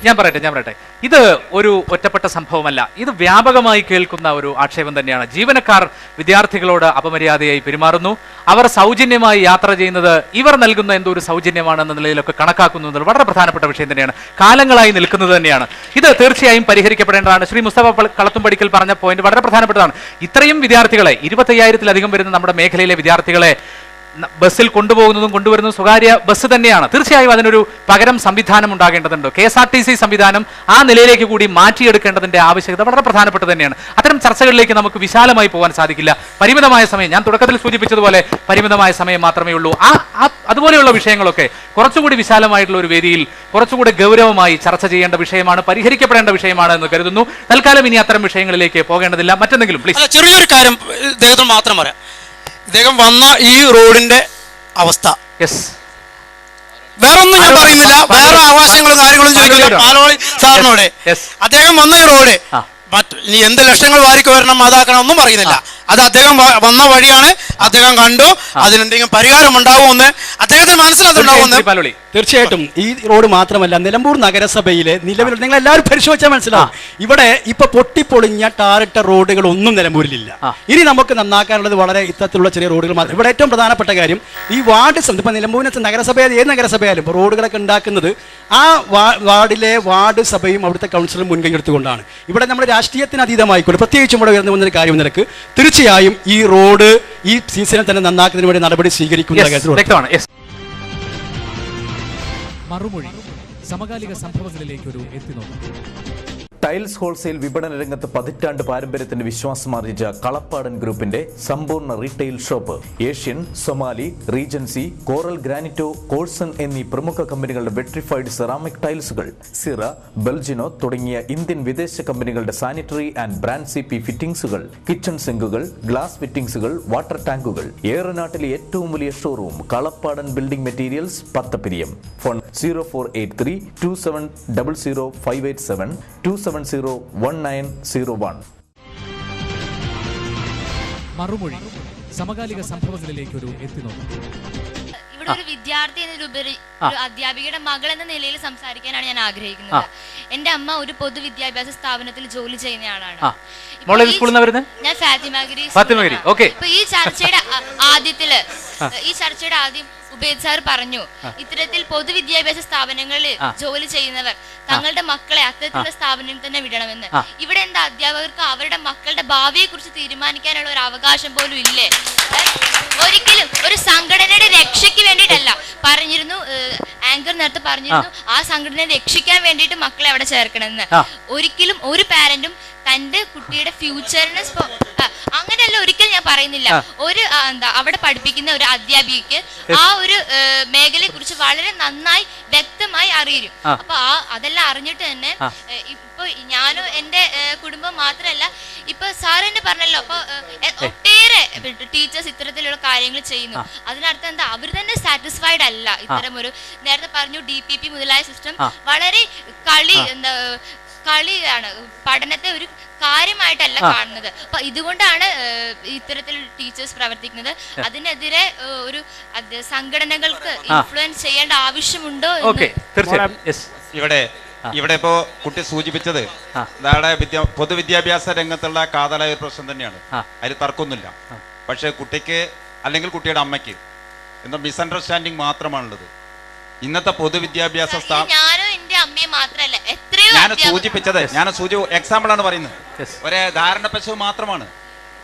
ഞാൻ പറയട്ടെ, ഇത് ഒരു ഒറ്റപ്പെട്ട സംഭവമല്ല. ഇത് വ്യാപകമായി കേൾക്കുന്ന ഒരു ആക്ഷേപം തന്നെയാണ്. ജീവനക്കാർ വിദ്യാർത്ഥികളോട് അപമര്യാദയായി പെരുമാറുന്നു. അവർ സൗജന്യമായി യാത്ര ചെയ്യുന്നത് ഇവർ നൽകുന്ന എന്തോ ഒരു സൗജന്യമാണെന്ന നിലയിലൊക്കെ കണക്കാക്കുന്നു എന്നത് വളരെ പ്രധാനപ്പെട്ട വിഷയം തന്നെയാണ്. കാലങ്ങളായി നിൽക്കുന്നത് തന്നെയാണ്. ഇത് തീർച്ചയായും പരിഹരിക്കപ്പെടേണ്ടതാണ്. ശ്രീ മുസ്തഫ കളത്തുംപടിക്കൽ പറഞ്ഞ പോയിന്റ് വളരെ പ്രധാനപ്പെട്ടതാണ്. ഇത്രയും വിദ്യാർത്ഥികളെ 25,000-ലധികം വരുന്ന നമ്മുടെ മേഖലയിലെ വിദ്യാർത്ഥികളെ ബസ്സിൽ കൊണ്ടുപോകുന്നതും കൊണ്ടുവരുന്നതും സ്വകാര്യ ബസ് തന്നെയാണ്. തീർച്ചയായും അതിനൊരു പകരം സംവിധാനം ഉണ്ടാകേണ്ടതുണ്ട്. KSRTC സംവിധാനം ആ നിലയിലേക്ക് കൂടി മാറ്റിയെടുക്കേണ്ടതിന്റെ ആവശ്യകത വളരെ പ്രധാനപ്പെട്ട തന്നെയാണ്. അത്തരം ചർച്ചകളിലേക്ക് നമുക്ക് വിശാലമായി പോകാൻ സാധിക്കില്ല. പരിമിതമായ സമയം, ഞാൻ തുടക്കത്തിൽ സൂചിപ്പിച്ചതുപോലെ പരിമിതമായ സമയം മാത്രമേ ഉള്ളൂ. അതുപോലെയുള്ള വിഷയങ്ങളൊക്കെ കുറച്ചുകൂടി വിശാലമായിട്ടുള്ള ഒരു വേദിയിൽ കുറച്ചുകൂടി ഗൗരവമായി ചർച്ച ചെയ്യേണ്ട വിഷയമാണ്, പരിഹരിക്കപ്പെടേണ്ട വിഷയമാണ് എന്ന് കരുതുന്നു. തൽക്കാലം ഇനി അത്തരം വിഷയങ്ങളിലേക്ക് പോകേണ്ടതില്ല. മറ്റെന്തെങ്കിലും പ്ലീസ്. ചെറിയൊരു കാര്യം ഇദ്ദേഹത്തിന് മാത്രം പറയാം. ഇദ്ദേഹം വന്ന ഈ റോഡിന്റെ അവസ്ഥ വേറൊന്നും ഞാൻ പറയുന്നില്ല. വേറെ ആവാസങ്ങളും കാര്യങ്ങളും ചോദിക്കില്ല പാലോളി സാറിനോട്. അദ്ദേഹം വന്ന ഈ റോഡ് ഇനി എന്ത് ലക്ഷങ്ങൾ വാരിക്ക് വരണം അതാക്കണം ഒന്നും പറയുന്നില്ല. അത് അദ്ദേഹം വന്ന വഴിയാണ്, അദ്ദേഹം കണ്ടു, അതിനെന്തെങ്കിലും പരിഹാരം ഉണ്ടാവുമെന്ന് അദ്ദേഹത്തിന് മനസ്സിലാകുന്നുണ്ടാവുമെന്ന്. തീർച്ചയായിട്ടും ഈ റോഡ് മാത്രമല്ല, നിലമ്പൂർ നഗരസഭയിലെ നിലവിൽ നിങ്ങൾ എല്ലാവരും പരിശോധിച്ചാൽ മനസ്സിലാവും, ഇവിടെ ഇപ്പൊ പൊട്ടിപ്പൊളിഞ്ഞ ടാറിട്ട റോഡുകൾ ഒന്നും നിലമ്പൂരിലില്ല. ഇനി നമുക്ക് നന്നാക്കാനുള്ളത് വളരെ ഇത്തരത്തിലുള്ള ചെറിയ റോഡുകൾ മാത്രം. ഇവിടെ ഏറ്റവും പ്രധാനപ്പെട്ട കാര്യം ഈ വാർഡ് ഇപ്പൊ നിലമ്പൂരിനകത്ത് നഗരസഭയായാലും ഏത് നഗരസഭയായാലും റോഡുകളൊക്കെ ഉണ്ടാക്കുന്നത് ആ വാർഡിലെ വാർഡ് സഭയും അവിടുത്തെ കൗൺസിലും മുൻകൈ എടുത്തുകൊണ്ടാണ്. ഇവിടെ നമ്മുടെ രാഷ്ട്രീയത്തിന് അതീതമായിക്കൊണ്ട് പ്രത്യേകിച്ചും ഇവിടെ ഉയർന്നു വന്നൊരു കാര്യം നിരക്ക് തീർച്ചയായും ഈ റോഡ് ഈ സീസണിൽ തന്നെ നന്നാക്കുന്നതിന് വേണ്ടി നടപടി സ്വീകരിക്കുന്ന കാര്യത്തിൽ മറുമൊഴി സമകാലിക സംഭവങ്ങളിലേക്ക് ഒരു എത്തിനോക്കും. ടൈൽസ് ഹോൾസെയിൽ വിപണന രംഗത്ത് പതിറ്റാണ്ട് പാരമ്പര്യത്തിന്റെ വിശ്വാസമാർജിച്ച കളപ്പാടൻ ഗ്രൂപ്പിന്റെ സമ്പൂർണ്ണ retail shop Asian, Somany, Regency, Coral Granito, കോഴ്സൺ എന്നീ പ്രമുഖ കമ്പനികളുടെ വെട്രിഫൈഡ് സെറാമിക് ടൈൽസുകൾ, സിറ, ബെൽജിനോ തുടങ്ങിയ ഇന്ത്യൻ വിദേശ കമ്പനികളുടെ സാനിറ്ററി ആൻഡ് ബ്രാൻഡ് CP ഫിറ്റിംഗ്സുകൾ, കിച്ചൺ സിങ്കുകൾ, ഗ്ലാസ് ഫിറ്റിംഗ്സുകൾ, വാട്ടർ ടാങ്കുകൾ. ഏറനാട്ടിലെ ഏറ്റവും വലിയ showroom Kalappadan building materials, Pathappiriyam. Phone 0483 2700 587 2701901. മറുമൊഴി സമകാലിക സംഭവങ്ങളിലേക്ക് ഒരു എത്തിനോക്കും. ഇവിടെ ഒരു വിദ്യാർത്ഥി എന്നതിലുപരി ഒരു അധ്യാപികയുടെ മകൾ എന്ന നിലയിൽ സംസാരിക്കാനാണ് ഞാൻ ആഗ്രഹിക്കുന്നത്. എന്റെ അമ്മ ഒരു പൊതുവിദ്യാഭ്യാസ സ്ഥാപനത്തിൽ ജോലി ചെയ്യുന്നയാളാണ്. ഞാൻ ഫാത്തിമഗിരി. ഇപ്പൊ ഈ ചർച്ചയുടെ ആദ്യം ഉബൈദ് സാർ പറഞ്ഞു, ഇത്തരത്തിൽ പൊതുവിദ്യാഭ്യാസ സ്ഥാപനങ്ങളിൽ ജോലി ചെയ്യുന്നവർ തങ്ങളുടെ മക്കളെ അത്തരത്തിലുള്ള സ്ഥാപനത്തിൽ തന്നെ വിടണമെന്ന്. ഇവിടെ എന്താ അധ്യാപകർക്ക് അവരുടെ മക്കളുടെ ഭാവിയെ കുറിച്ച് തീരുമാനിക്കാനുള്ള ഒരു അവകാശം പോലും ഇല്ലേ? ഒരിക്കലും ഒരു സംഘടനയുടെ രക്ഷയ്ക്ക് വേണ്ടിയിട്ടല്ല. പറഞ്ഞിരുന്നു, ആങ്കർ നേരത്തെ പറഞ്ഞിരുന്നു, ആ സംഘടനയെ രക്ഷിക്കാൻ വേണ്ടിയിട്ട് മക്കളെ അവിടെ ചേർക്കണമെന്ന്. ഒരിക്കലും ഒരു പാരന്റും തന്റെ കുട്ടിയുടെ ഫ്യൂച്ചറിനെ അങ്ങനെയല്ല ഒരിക്കലും ഞാൻ പറയുന്നില്ല. ഒരു അവിടെ പഠിപ്പിക്കുന്ന ഒരു അധ്യാപികയ്ക്ക് ആ ഒരു മേഖലയെ കുറിച്ച് വളരെ നന്നായി വ്യക്തമായി അറിയും. അപ്പൊ അതെല്ലാം അറിഞ്ഞിട്ട് തന്നെ ഇപ്പൊ ഞാനും എന്റെ കുടുംബം മാത്രമല്ല, ഇപ്പൊ സാർ തന്നെ പറഞ്ഞല്ലോ, അപ്പൊ ഒട്ടേറെ ടീച്ചേഴ്സ് ഇത്തരത്തിലുള്ള കാര്യങ്ങൾ ചെയ്യുന്നു. അതിനർത്ഥം എന്താ, അവർ തന്നെ സാറ്റിസ്ഫൈഡ് അല്ല. ഇത്തരം ഒരു നേരത്തെ പറഞ്ഞു DPP മുതലായ സിസ്റ്റം വളരെ കളിയാണ്, പഠനത്തെ ഒരു കാര്യമായിട്ടല്ല കാണുന്നത്. അപ്പൊ ഇതുകൊണ്ടാണ് ഇത്തരത്തിൽ ടീച്ചേഴ്സ് പ്രവർത്തിക്കുന്നത്. അതിനെതിരെ ഒരു സംഘടനകൾക്ക് ഇൻഫ്ലുവൻസ് ചെയ്യേണ്ട ആവശ്യമുണ്ടോ? ഇവിടെ ഇപ്പോ കുട്ടി സൂചിപ്പിച്ചത് പൊതുവിദ്യാഭ്യാസ രംഗത്തുള്ള കാതലായ ഒരു പ്രശ്നം തന്നെയാണ്, അതിൽ തർക്കമൊന്നുമില്ല. പക്ഷെ കുട്ടിക്ക് അല്ലെങ്കിൽ കുട്ടിയുടെ അമ്മയ്ക്ക് എന്താ മിസ്അണ്ടർസ്റ്റാൻഡിങ് മാത്രമാണുള്ളത്. ഇന്നത്തെ പൊതുവിദ്യാഭ്യാസ ഞാൻ എക്സാമ്പിൾ ആണ് പറയുന്നത്, ഒരു ധാരണ പശു മാത്രമാണ്.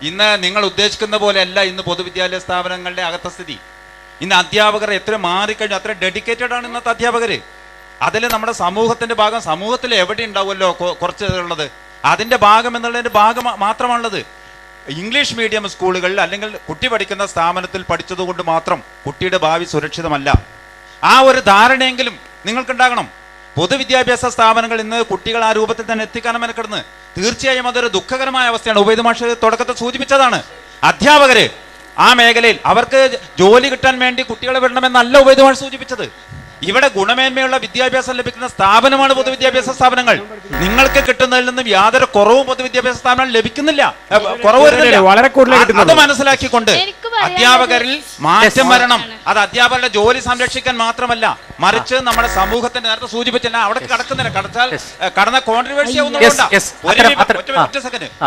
ഇന്ന് നിങ്ങൾ ഉദ്ദേശിക്കുന്ന പോലെ അല്ല ഇന്ന് പൊതുവിദ്യാലയ സ്ഥാപനങ്ങളുടെ അകത്ത സ്ഥിതി. ഇന്ന് അധ്യാപകർ എത്ര മാറിക്കഴിഞ്ഞു, അത്ര ഡെഡിക്കേറ്റഡ് ആണ് ഇന്നത്തെ അധ്യാപകര്. അതിൽ നമ്മുടെ സമൂഹത്തിന്റെ ഭാഗം സമൂഹത്തിൽ എവിടെ ഉണ്ടാവുമല്ലോ കുറച്ച് ഉള്ളത്, അതിന്റെ ഭാഗം എന്നുള്ളതിന്റെ ഭാഗം മാത്രമാണുള്ളത്. ഇംഗ്ലീഷ് മീഡിയം സ്കൂളുകളിൽ അല്ലെങ്കിൽ കുട്ടി പഠിക്കുന്ന സ്ഥാപനത്തിൽ പഠിച്ചതുകൊണ്ട് മാത്രം കുട്ടിയുടെ ഭാവി സുരക്ഷിതമല്ല. ആ ഒരു ധാരണയെങ്കിലും നിങ്ങൾക്കുണ്ടാകണം. പൊതുവിദ്യാഭ്യാസ സ്ഥാപനങ്ങൾ ഇന്ന് കുട്ടികൾ ആ രൂപത്തിൽ തന്നെ എത്തിക്കാനും മെനക്കെടുന്ന് തീർച്ചയായും അതൊരു ദുഃഖകരമായ അവസ്ഥയാണ്. ഉബൈദ് മാഷ് തുടക്കത്തിൽ സൂചിപ്പിച്ചതാണ്, അധ്യാപകര് ആ മേഖലയിൽ അവർക്ക് ജോലി കിട്ടാൻ വേണ്ടി കുട്ടികളെ വിടണമെന്നല്ല ഉബൈദ് മാഷ് സൂചിപ്പിച്ചത്. ഇവിടെ ഗുണമേന്മയുള്ള വിദ്യാഭ്യാസം ലഭിക്കുന്ന സ്ഥാപനമാണ് പൊതുവിദ്യാഭ്യാസ സ്ഥാപനങ്ങൾ. നിങ്ങൾക്ക് കിട്ടുന്നതിൽ നിന്നും യാതൊരു കുറവും പൊതുവിദ്യാഭ്യാസ സ്ഥാപനങ്ങൾ ലഭിക്കുന്നില്ല, കുറവ് വരുന്നില്ല. അത് മനസ്സിലാക്കിക്കൊണ്ട് അധ്യാപകരിൽ മാറ്റം വരണം. അത് അധ്യാപകരുടെ ജോലി സംരക്ഷിക്കാൻ മാത്രമല്ല, മറിച്ച് നമ്മുടെ സമൂഹത്തിന്റെ നേരത്തെ സൂചിപ്പിച്ചില്ല, അവിടെ കടക്കുന്നില്ല. കടന്ന കോൺട്രവേഴ്സി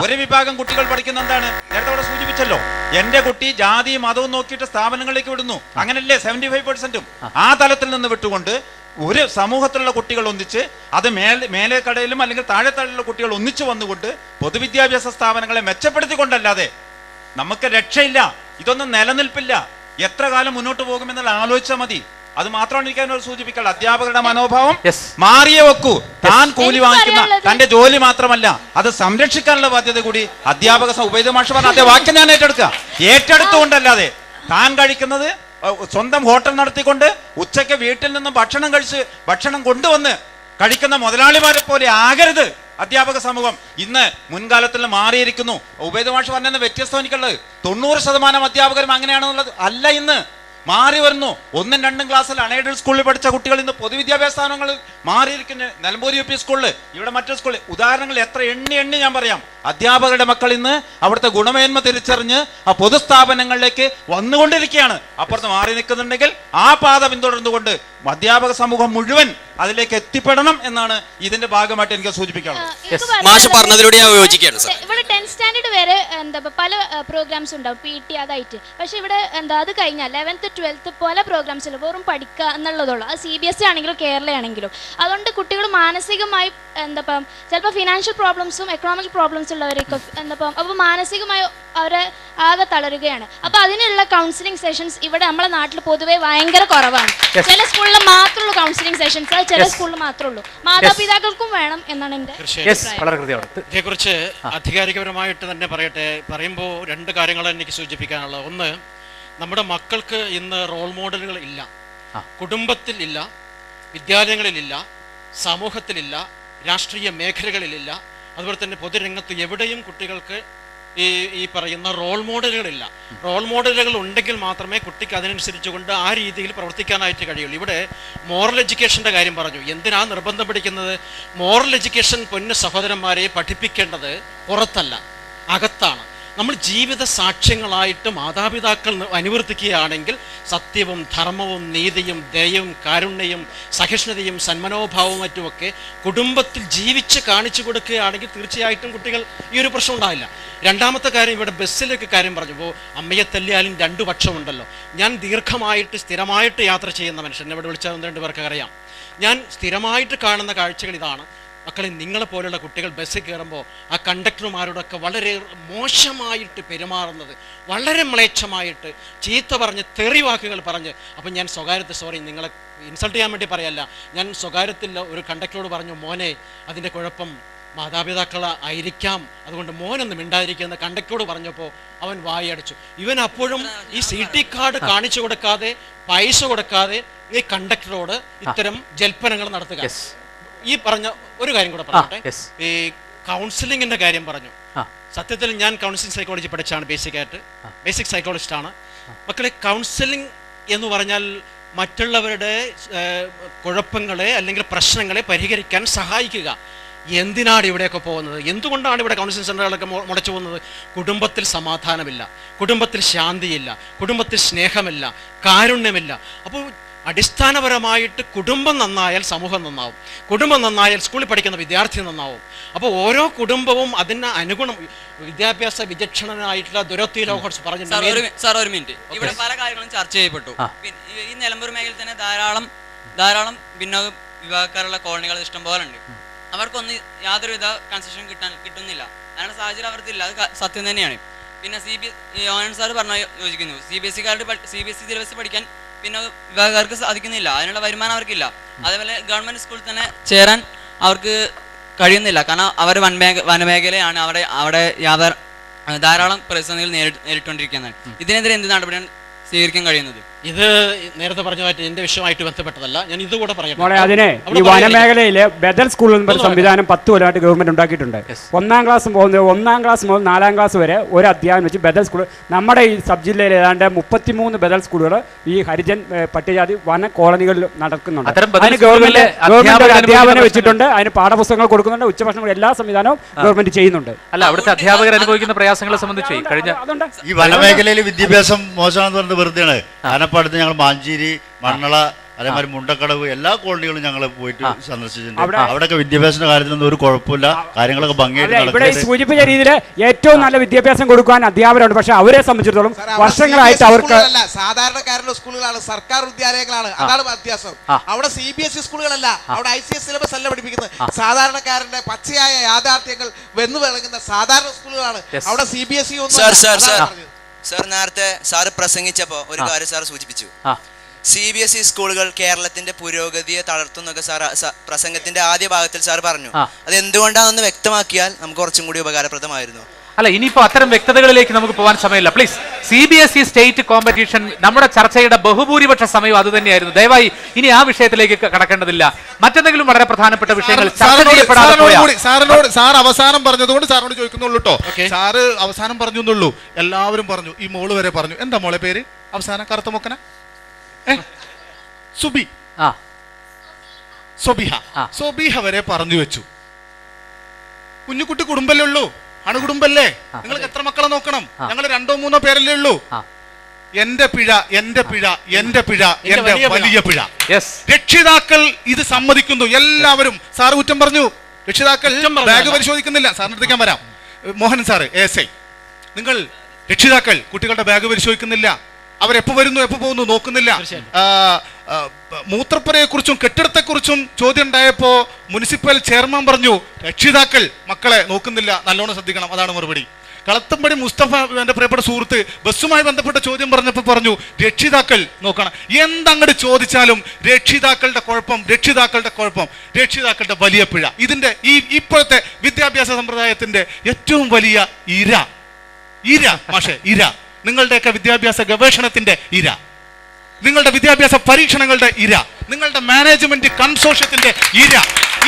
ഒരു വിഭാഗം കുട്ടികൾ പഠിക്കുന്ന എന്താണ് നേരത്തെ അവിടെ സൂചിപ്പിച്ചല്ലോ, എന്റെ കുട്ടി ജാതി മതവും നോക്കിയിട്ട് സ്ഥാപനങ്ങളിലേക്ക് വിടുന്നു. അങ്ങനല്ലേ 75%? ആ തലത്തിൽ നിന്ന് വിട്ടുകൊണ്ട് ഒരു സമൂഹത്തിലുള്ള കുട്ടികൾ ഒന്നിച്ച്, അത് മേലെ കടയിലും അല്ലെങ്കിൽ താഴെ തടയിലുള്ള കുട്ടികൾ ഒന്നിച്ചു വന്നുകൊണ്ട് പൊതുവിദ്യാഭ്യാസ സ്ഥാപനങ്ങളെ മെച്ചപ്പെടുത്തിക്കൊണ്ടല്ലാതെ നമുക്ക് രക്ഷയില്ല. ഇതൊന്നും നിലനിൽപ്പില്ല. എത്ര കാലം മുന്നോട്ട് പോകുമെന്നുള്ള ആലോചിച്ചാൽ മതി. അത് മാത്രമാണ് എനിക്ക് സൂചിപ്പിക്കുക. അധ്യാപകരുടെ മനോഭാവം മാറിയേ വെക്കൂ. താൻ കൂലി വാങ്ങിക്കുന്ന തന്റെ ജോലി മാത്രമല്ല, അത് സംരക്ഷിക്കാനുള്ള ബാധ്യത കൂടി അധ്യാപക ഉബൈദ് മാഷ് പറഞ്ഞ അതേ വാക്യം ഞാൻ ഏറ്റെടുത്തുകൊണ്ടല്ലാതെ താൻ കഴിക്കുന്നത് സ്വന്തം ഹോട്ടൽ നടത്തിക്കൊണ്ട് ഉച്ചയ്ക്ക് വീട്ടിൽ നിന്ന് ഭക്ഷണം കൊണ്ടുവന്ന് കഴിക്കുന്ന മുതലാളിമാരെ പോലെ ആകരുത് അധ്യാപക സമൂഹം. ഇന്ന് മുൻകാലത്തിൽ മാറിയിരിക്കുന്നു. ഉബൈദ് മാഷ് പറഞ്ഞ വ്യത്യസ്തം എനിക്കുള്ളത് 90% അധ്യാപകരും അങ്ങനെയാണെന്നുള്ളത് അല്ല. ഇന്ന് മാറി വരുന്നു. 1ഉം 2ഉം ക്ലാസ്സിൽ അൺഎയ്ഡഡ് സ്കൂളിൽ പഠിച്ച കുട്ടികൾ ഇന്ന് പൊതുവിദ്യാഭ്യാസ സ്ഥാപനങ്ങളിൽ മാറിയിരിക്കുന്ന നിലമ്പൂർ UP സ്കൂളിൽ, ഇവിടെ മറ്റു സ്കൂളിൽ ഉദാഹരണങ്ങൾ എത്ര എണ്ണി ഞാൻ പറയാം. അധ്യാപകരുടെ മക്കൾ ഇന്ന് അവിടുത്തെ ഗുണമേന്മ തിരിച്ചറിഞ്ഞ് ആ പൊതുസ്ഥാപനങ്ങളിലേക്ക് വന്നുകൊണ്ടിരിക്കുകയാണ്. അപ്പുറത്ത് മാറി നിൽക്കുന്നുണ്ടെങ്കിൽ ആ പാത പിന്തുടർന്നുകൊണ്ട് അധ്യാപക സമൂഹം മുഴുവൻ അതിലേക്ക് എത്തിപ്പെടണം എന്നാണ് ഇതിന്റെ ഭാഗമായിട്ട് എനിക്ക് സൂചിപ്പിക്കാനുള്ളത്. മാഷ് പറഞ്ഞതിലൂടെ ഞാൻ യോജിക്കുകയാണ് സർ. ഇവിടെ 10th സ്റ്റാൻഡേർഡ് വരെ പല പ്രോഗ്രാംസ് ഉണ്ടാവും, PT അതായിട്ട്. പക്ഷെ ഇവിടെ അത് കഴിഞ്ഞാൽ 11th 12th പല പ്രോഗ്രാംസ് ഇല്ല, വെറും പഠിക്കുക എന്നുള്ളതുള്ളൂ. അത് CBSE ആണെങ്കിലും കേരള ആണെങ്കിലും. അതുകൊണ്ട് കുട്ടികൾ മാനസികമായി ചിലപ്പോൾ ഫിനാൻഷ്യൽ പ്രോബ്ലംസും എക്കണോമിക് പ്രോബ്ലംസ് ഉള്ളവരൊക്കെ അപ്പോൾ മാനസികമായി അവരെ ആകെ തളരുകയാണ്. അപ്പോൾ അതിനുള്ള കൗൺസിലിംഗ് സെഷൻസ് ഇവിടെ നമ്മുടെ നാട്ടിൽ പൊതുവേ ഭയങ്കര കുറവാണ്. ചില സ്കൂളിൽ മാത്രമുള്ളൂ കൗൺസിലിംഗ് സെഷൻസ്, അത് ചില സ്കൂളിൽ മാത്രമേ ഉള്ളൂ. മാതാപിതാക്കൾക്കും വേണം എന്നാണ് എൻ്റെ ഇതേക്കുറിച്ച് ആധികാരികപരമായിട്ട് തന്നെ പറയുമ്പോൾ 2 കാര്യങ്ങൾ എനിക്ക് സൂചിപ്പിക്കാനുള്ളത്. ഒന്ന്, നമ്മുടെ മക്കൾക്ക് ഇന്ന് റോൾ മോഡലുകൾ ഇല്ല. കുടുംബത്തിൽ ഇല്ല, വിദ്യാലയങ്ങളിലില്ല, സമൂഹത്തിലില്ല, രാഷ്ട്രീയ മേഖലകളിലില്ല, അതുപോലെ തന്നെ പൊതുരംഗത്ത് എവിടെയും കുട്ടികൾക്ക് ഈ പറയുന്ന റോൾ മോഡലുകളില്ല. റോൾ മോഡലുകൾ ഉണ്ടെങ്കിൽ മാത്രമേ കുട്ടിക്ക് അതിനനുസരിച്ചുകൊണ്ട് ആ രീതിയിൽ പ്രവർത്തിക്കാനായിട്ട് കഴിയുള്ളൂ. ഇവിടെ മോറൽ എഡ്യൂക്കേഷൻ്റെ കാര്യം പറഞ്ഞു. എന്തിനാ നിർബന്ധം പിടിക്കുന്നത്? മോറൽ എഡ്യൂക്കേഷൻ പൊന്നു സഹോദരന്മാരെ പഠിപ്പിക്കേണ്ടത് പുറത്തല്ല, അകത്താണ്. നമ്മൾ ജീവിത സാക്ഷ്യങ്ങളായിട്ട് മാതാപിതാക്കൾ അനുവർത്തിക്കുകയാണെങ്കിൽ സത്യവും ധർമ്മവും നീതിയും ദയയും കാരുണ്യവും സഹിഷ്ണുതയും സന്മനോഭാവവും മറ്റുമൊക്കെ കുടുംബത്തിൽ ജീവിച്ച് കാണിച്ചു കൊടുക്കുകയാണെങ്കിൽ തീർച്ചയായിട്ടും കുട്ടികൾ ഈ ഒരു പ്രശ്നം ഉണ്ടാവില്ല. രണ്ടാമത്തെ കാര്യം, ഇവിടെ ബസ്സിലൊക്കെ കാര്യം പറഞ്ഞപ്പോൾ അമ്മയെ തല്ലിയാലും 2 പക്ഷമുണ്ടല്ലോ. ഞാൻ ദീർഘമായിട്ട് സ്ഥിരമായിട്ട് യാത്ര ചെയ്യുന്ന മനുഷ്യൻ, ഇവിടെ വിളിച്ചാൽ 1-2 പേർക്ക് അറിയാം. ഞാൻ സ്ഥിരമായിട്ട് കാണുന്ന കാഴ്ചകൾ ഇതാണ്. മക്കളെ, നിങ്ങളെ പോലുള്ള കുട്ടികൾ ബസ്സിൽ കയറുമ്പോൾ ആ കണ്ടക്ടർമാരോടൊക്കെ വളരെ മോശമായിട്ട് പെരുമാറുന്നത്, വളരെ മ്ലേച്ഛമായിട്ട് ചീത്ത പറഞ്ഞ് തെറി വാക്കുകൾ പറഞ്ഞ്. അപ്പം ഞാൻ സ്വകാര്യത്തിൽ, സോറി നിങ്ങളെ ഇൻസൾട്ട് ചെയ്യാൻ വേണ്ടി പറയല്ല, ഞാൻ സ്വകാര്യത്തിൽ ഒരു കണ്ടക്ടറോട് പറഞ്ഞു, മോനെ അതിൻ്റെ കുഴപ്പം മാതാപിതാക്കൾ ആയിരിക്കാം, അതുകൊണ്ട് മോനൊന്നും മിണ്ടാതിരിക്കുന്ന കണ്ടക്ടറോട് പറഞ്ഞപ്പോൾ അവൻ വായടച്ചു. ഇവൻ അപ്പോഴും ഈ CT കാർഡ് കാണിച്ചു കൊടുക്കാതെ, പൈസ കൊടുക്കാതെ ഈ കണ്ടക്ടറോട് ഇത്തരം ജൽപ്പനങ്ങൾ നടത്തുക. ഈ പറഞ്ഞ ഒരു കാര്യം കൂടെ പറയട്ടെ, ഈ കൗൺസിലിങ്ങിന്റെ കാര്യം പറഞ്ഞു. സത്യത്തിൽ ഞാൻ കൗൺസിലിംഗ് സൈക്കോളജി പഠിച്ചാണ്, ബേസിക് സൈക്കോളജിസ്റ്റ് ആണ്. മക്കളെ, കൗൺസിലിംഗ് എന്ന് പറഞ്ഞാൽ മറ്റുള്ളവരുടെ കുഴപ്പങ്ങളെ അല്ലെങ്കിൽ പ്രശ്നങ്ങളെ പരിഹരിക്കാൻ സഹായിക്കുക. എന്തിനാണ് ഇവിടെയൊക്കെ പോകുന്നത്? എന്തുകൊണ്ടാണ് ഇവിടെ കൗൺസിലിംഗ് സെൻ്ററുകളൊക്കെ മുടച്ചു പോകുന്നത്? കുടുംബത്തിൽ സമാധാനമില്ല, കുടുംബത്തിൽ ശാന്തിയില്ല, കുടുംബത്തിൽ സ്നേഹമില്ല, കാരുണ്യമില്ല. അപ്പോൾ അടിസ്ഥാനപരമായിട്ട് കുടുംബം നന്നായാൽ സമൂഹം നന്നാവും, കുടുംബം നന്നായാൽ സ്കൂളിൽ പഠിക്കുന്ന വിദ്യാർത്ഥി നന്നാവും. അപ്പോൾ ഓരോ കുടുംബവും അതിന് അനുഗുണം വിദ്യാഭ്യാസ വിചക്ഷണനായിട്ടുള്ള ദുരത്തി ലോഹോട്സ് പറഞ്ഞു. സാർ ഒരു മിനിറ്റ്, ഇവിടെ പല കാര്യങ്ങളും ചർച്ച ചെയ്യപ്പെട്ടു. ഈ നിലമ്പൂർ മേഖലയിൽ തന്നെ ധാരാളം ഭിന്ന വിഭാഗക്കാരുള്ള കോളനികൾ ഇഷ്ടംപോലെ ഉണ്ട്. അവർക്കൊന്നും യാതൊരുവിധ കൺസെഷൻ കിട്ടുന്നില്ല. അതിനുള്ള സാഹചര്യം അവർക്കില്ല, അത് സത്യം തന്നെയാണ്. പിന്നെ ആനന്ദ് സാർ പറഞ്ഞ യോജിക്കുന്നു, CBSE സിലബസ് പഠിക്കാൻ പിന്നെ വിഭാഗക്കാർക്ക് സാധിക്കുന്നില്ല, അതിനുള്ള വരുമാനം അവർക്കില്ല. അതേപോലെ ഗവൺമെൻറ് സ്കൂളിൽ തന്നെ ചേരാൻ അവർക്ക് കഴിയുന്നില്ല, കാരണം അവർ വനമേഖലയാണ്, അവിടെ ധാരാളം പ്രതിസന്ധികൾ നേരിട്ടുകൊണ്ടിരിക്കുന്നതാണ്. ഇതിനെതിരെ എന്ത് നടപടിയാണ് സ്വീകരിക്കാൻ കഴിയുന്നത്? ഇത് നേരത്തെ പറഞ്ഞതായിട്ട് എന്റെ വിഷയമായിട്ട് ബന്ധപ്പെട്ടതല്ല, ഞാൻ ഇതുകൂടെ പറയാം. അതിനെ ഈ വനമേഖലയിലെ ബദൽ സ്കൂൾ എന്ന സംവിധാനം 10 കൊല്ലമായിട്ട് ഗവൺമെന്റ് ഉണ്ടാക്കിയിട്ടുണ്ട്. 1ാം ക്ലാസ് മുതൽ 4ാം ക്ലാസ് വരെ ഒരു അധ്യായം വെച്ച് ബദൽ സ്കൂൾ. നമ്മുടെ ഈ സബ് ജില്ലയിൽ ഏതാണ്ട് 33 ബദൽ സ്കൂളുകൾ ഈ ഹരിജൻ പട്ടികജാതി വന കോളനികളിൽ നടക്കുന്നുണ്ട്. അതിന് ഗവൺമെന്റ് ഒരു അധ്യാപനം വെച്ചിട്ടുണ്ട്, അതിന് പാഠപുസ്തകങ്ങൾ കൊടുക്കുന്നുണ്ട്, ഉച്ചഭക്ഷണം, എല്ലാ സംവിധാനവും ഗവൺമെന്റ് ചെയ്യുന്നുണ്ട്. അല്ല, അവിടുത്തെ അധ്യാപകർ അനുഭവിക്കുന്ന പ്രയാസങ്ങളെ സംബന്ധിച്ച് കഴിഞ്ഞ ഈ വനമേഖലയിൽ വിദ്യാഭ്യാസം മോശമാണെന്ന് പറഞ്ഞത് വെറുതെയാണ്. അടുത്ത് ഞങ്ങൾ മാഞ്ചേരി, മണ്ണള, അതേമാതിരി മുണ്ടക്കടവ് എല്ലാ കോളനികളും ഞങ്ങൾ പോയിട്ട് സന്ദർശിച്ചിട്ടുണ്ട്. അവിടെയൊക്കെ വിദ്യാഭ്യാസത്തിന്റെ കാര്യത്തിലൊന്നും ഒരു കുഴപ്പമില്ല, കാര്യങ്ങളൊക്കെ ഭംഗിയായിട്ട് ഇവിടെ സൂചിപ്പിച്ച രീതിയിൽ ഏറ്റവും നല്ല വിദ്യാഭ്യാസം കൊടുക്കാൻ അധ്യാപകരുണ്ട്. പക്ഷെ അവരെ സംബന്ധിച്ചിടത്തോളം വർഷങ്ങളായിട്ട് അവർക്ക് സാധാരണക്കാരുടെ സ്കൂളുകളാണ്, സർക്കാർ വിദ്യാലയങ്ങളാണ്, അതാണ് വ്യത്യാസം. അവിടെ CBSE സ്കൂളുകളല്ല, അവിടെ ICS സിലബസ് അല്ല പഠിപ്പിക്കുന്നത്. സാധാരണക്കാരന്റെ പച്ചയായ യാഥാർത്ഥ്യങ്ങൾ വെന്നു വിളങ്ങുന്ന സാധാരണ സ്കൂളുകളാണ്. അവിടെ CBSE ഒന്നും. സാർ നേരത്തെ സാറ് പ്രസംഗിച്ചപ്പോൾ ഒരു കാര്യം സാർ സൂചിപ്പിച്ചു, CBSE സ്കൂളുകൾ കേരളത്തിന്റെ പുരോഗതിയെ തളർത്തുന്നൊക്കെ സാർ പ്രസംഗത്തിന്റെ ആദ്യ ഭാഗത്തിൽ സാർ പറഞ്ഞു. അത് എന്തുകൊണ്ടാണെന്ന് വ്യക്തമാക്കിയാൽ നമുക്ക് കുറച്ചും കൂടി ഉപകാരപ്രദമായിരുന്നു. അല്ല, ഇനിയിപ്പോ അത്തരം വ്യക്തതകളിലേക്ക് നമുക്ക് പോകാൻ സമയമില്ല. പ്ലീസ്, CBSE സ്റ്റേറ്റ് കോമ്പറ്റീഷൻ നമ്മുടെ ചർച്ചയുടെ ബഹുഭൂരിപക്ഷ സമയം അത് തന്നെയായിരുന്നു. ദയവായി ഇനി ആ വിഷയത്തിലേക്ക് കടക്കേണ്ടതില്ല. മറ്റെന്തെങ്കിലും വളരെ പ്രധാനപ്പെട്ട വിഷയങ്ങൾ സാർ അവസാനം പറഞ്ഞതുകൊണ്ട് സാറിനോട് ചോദിക്കുന്നുള്ളൂ കേട്ടോ. സാറ് അവസാനം പറഞ്ഞു എന്നുള്ളൂ, എല്ലാവരും പറഞ്ഞു, ഈ മോള് വരെ പറഞ്ഞു. എന്താ മോളെ പേര് അവസാനം? കറുത്ത മുക്കന സുബി സൊബീഹ വരെ പറഞ്ഞു വെച്ചു. കുഞ്ഞുകുട്ടി കുടുംബല്ലേ ഉള്ളൂ, അണുകുടുംബല്ലേ, നിങ്ങൾക്ക് എത്ര മക്കളെ നോക്കണം? ഞങ്ങൾ 2-3 പേരല്ലേ ഉള്ളൂ. എന്റെ പിഴ, എന്റെ പിഴ, എന്റെ പിഴ, എന്റെ വലിയ പിഴ. രക്ഷിതാക്കൾ ഇത് സമ്മതിക്കുന്നു. എല്ലാവരും സാറ് കുറ്റം പറഞ്ഞു, രക്ഷിതാക്കൾ ബാഗ് പരിശോധിക്കുന്നില്ല. സാറിന് എടുക്കാൻ വരാം. മോഹനൻ സാറ് ASI, നിങ്ങൾ രക്ഷിതാക്കൾ കുട്ടികളുടെ ബാഗ് പരിശോധിക്കുന്നില്ല, അവരെപ്പോ വരുന്നു എപ്പോ പോകുന്നു നോക്കുന്നില്ല. മൂത്രപ്പുരയെ കുറിച്ചും കെട്ടിടത്തെക്കുറിച്ചും ചോദ്യം ഉണ്ടായപ്പോ മുനിസിപ്പൽ ചെയർമാൻ പറഞ്ഞു രക്ഷിതാക്കൾ മക്കളെ നോക്കുന്നില്ല, നല്ലോണം ശ്രദ്ധിക്കണം. അതാണ് മറുപടി. കളത്തമ്പടി മുസ്തഫ, എന്റെ പ്രിയപ്പെട്ട സുഹൃത്ത്, ബസ്സുമായി ബന്ധപ്പെട്ട ചോദ്യം പറഞ്ഞപ്പോൾ പറഞ്ഞു രക്ഷിതാക്കൾ നോക്കണം. എന്തങ്ങോട്ട് ചോദിച്ചാലും രക്ഷിതാക്കളുടെ കുഴപ്പം, രക്ഷിതാക്കളുടെ കുഴപ്പം, രക്ഷിതാക്കളുടെ വലിയ പിഴ. ഇതിന്റെ ഇപ്പോഴത്തെ വിദ്യാഭ്യാസ സമ്പ്രദായത്തിന്റെ ഏറ്റവും വലിയ ഇര മാഷെ, നിങ്ങളുടെയൊക്കെ വിദ്യാഭ്യാസ ഗവേഷണത്തിന്റെ ഇര, നിങ്ങളുടെ വിദ്യാഭ്യാസ പരീക്ഷണങ്ങളുടെ ഇര, നിങ്ങളുടെ മാനേജ്മെന്റ് കൺസോർഷ്യത്തിന്റെ ഇര,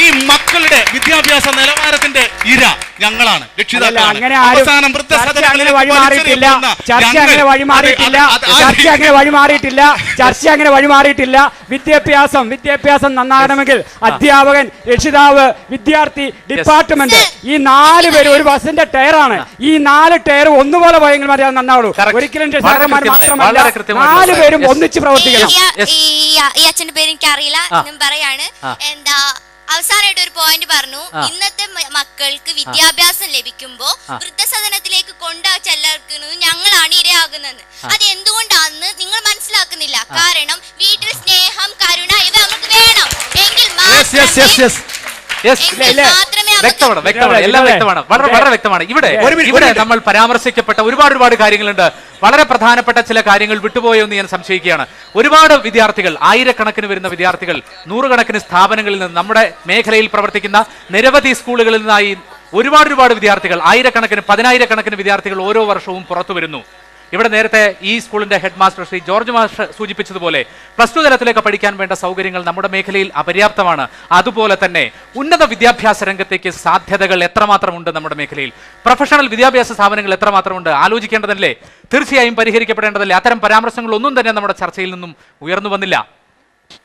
ഈ മക്കളുടെ വിദ്യാഭ്യാസ നിലവാരത്തിന്റെ ഇര ഞങ്ങളാണ്, രക്ഷിതാക്കളാണ്. അവസാനം ചർച്ച അങ്ങനെ വഴിമാറിയിട്ടില്ല. വിദ്യാഭ്യാസം നന്നാകണമെങ്കിൽ അധ്യാപകൻ, രക്ഷിതാവ്, വിദ്യാർത്ഥി, ഡിപ്പാർട്ട്മെന്റ്, ഈ 4 പേര് ഒരു ബസിന്റെ ടയറാണ്. ഈ 4 ടയർ ഒന്നുപോലെ പോയെങ്കിൽ മതി അത് നന്നാവുള്ളൂ. ഒരിക്കലും മാത്രമല്ല, 4 പേരും ഒന്നിച്ച് പ്രവർത്തിക്കണം. ഈ അച്ഛന്റെ പേര് എനിക്ക് അറിയില്ല, ഞാൻ പറയാണ്. എന്താ അവസാനമായിട്ട് ഒരു പോയിന്റ് പറഞ്ഞു, ഇന്നത്തെ മക്കൾക്ക് വിദ്യാഭ്യാസം ലഭിക്കുമ്പോ വൃദ്ധസദനത്തിലേക്ക് ചെല്ലാക്കുന്നത് ഞങ്ങളാണ് ഇരയാകുന്നത്. അത് എന്തുകൊണ്ടാണെന്ന് നിങ്ങൾ മനസ്സിലാക്കുന്നില്ല. കാരണം വീട്ടിൽ സ്നേഹം, കരുണ ഇവ നമുക്ക് വേണം എങ്കിൽ വളരെ വ്യക്തമാണ്. ഇവിടെ നമ്മൾ പരാമർശിക്കപ്പെട്ട ഒരുപാട് കാര്യങ്ങളുണ്ട്. വളരെ പ്രധാനപ്പെട്ട ചില കാര്യങ്ങൾ വിട്ടുപോയോ എന്ന് ഞാൻ സംശയിക്കുകയാണ്. ഒരുപാട് വിദ്യാർത്ഥികൾ, ആയിരക്കണക്കിന് വരുന്ന വിദ്യാർത്ഥികൾ, നൂറുകണക്കിന് സ്ഥാപനങ്ങളിൽ നിന്ന്, നമ്മുടെ മേഖലയിൽ പ്രവർത്തിക്കുന്ന നിരവധി സ്കൂളുകളിൽ നിന്നായി ഒരുപാട് വിദ്യാർത്ഥികൾ, ആയിരക്കണക്കിന് 10,000-കണക്കിന് വിദ്യാർത്ഥികൾ ഓരോ വർഷവും പുറത്തു വരുന്നു. ഇവിടെ നേരത്തെ ഈ സ്കൂളിന്റെ head master Shri George master സൂചിപ്പിച്ചതുപോലെ +2 തലത്തിലേക്ക് പഠിക്കാൻ വേണ്ട സൗകര്യങ്ങൾ നമ്മുടെ മേഖലയിൽ അപര്യാപ്തമാണ്. അതുപോലെ തന്നെ ഉന്നത വിദ്യാഭ്യാസ രംഗത്തേക്ക് സാധ്യതകൾ എത്രമാത്രമുണ്ട് നമ്മുടെ മേഖലയിൽ, പ്രൊഫഷണൽ വിദ്യാഭ്യാസ സ്ഥാപനങ്ങൾ എത്രമാത്രമുണ്ട്, ആലോചിക്കേണ്ടതല്ലേ, തീർച്ചയായും പരിഹരിക്കപ്പെടേണ്ടതല്ലേ. അത്തരം പരാമർശങ്ങളൊന്നും തന്നെ നമ്മുടെ ചർച്ചയിൽ നിന്നും ഉയർന്നു വന്നില്ല.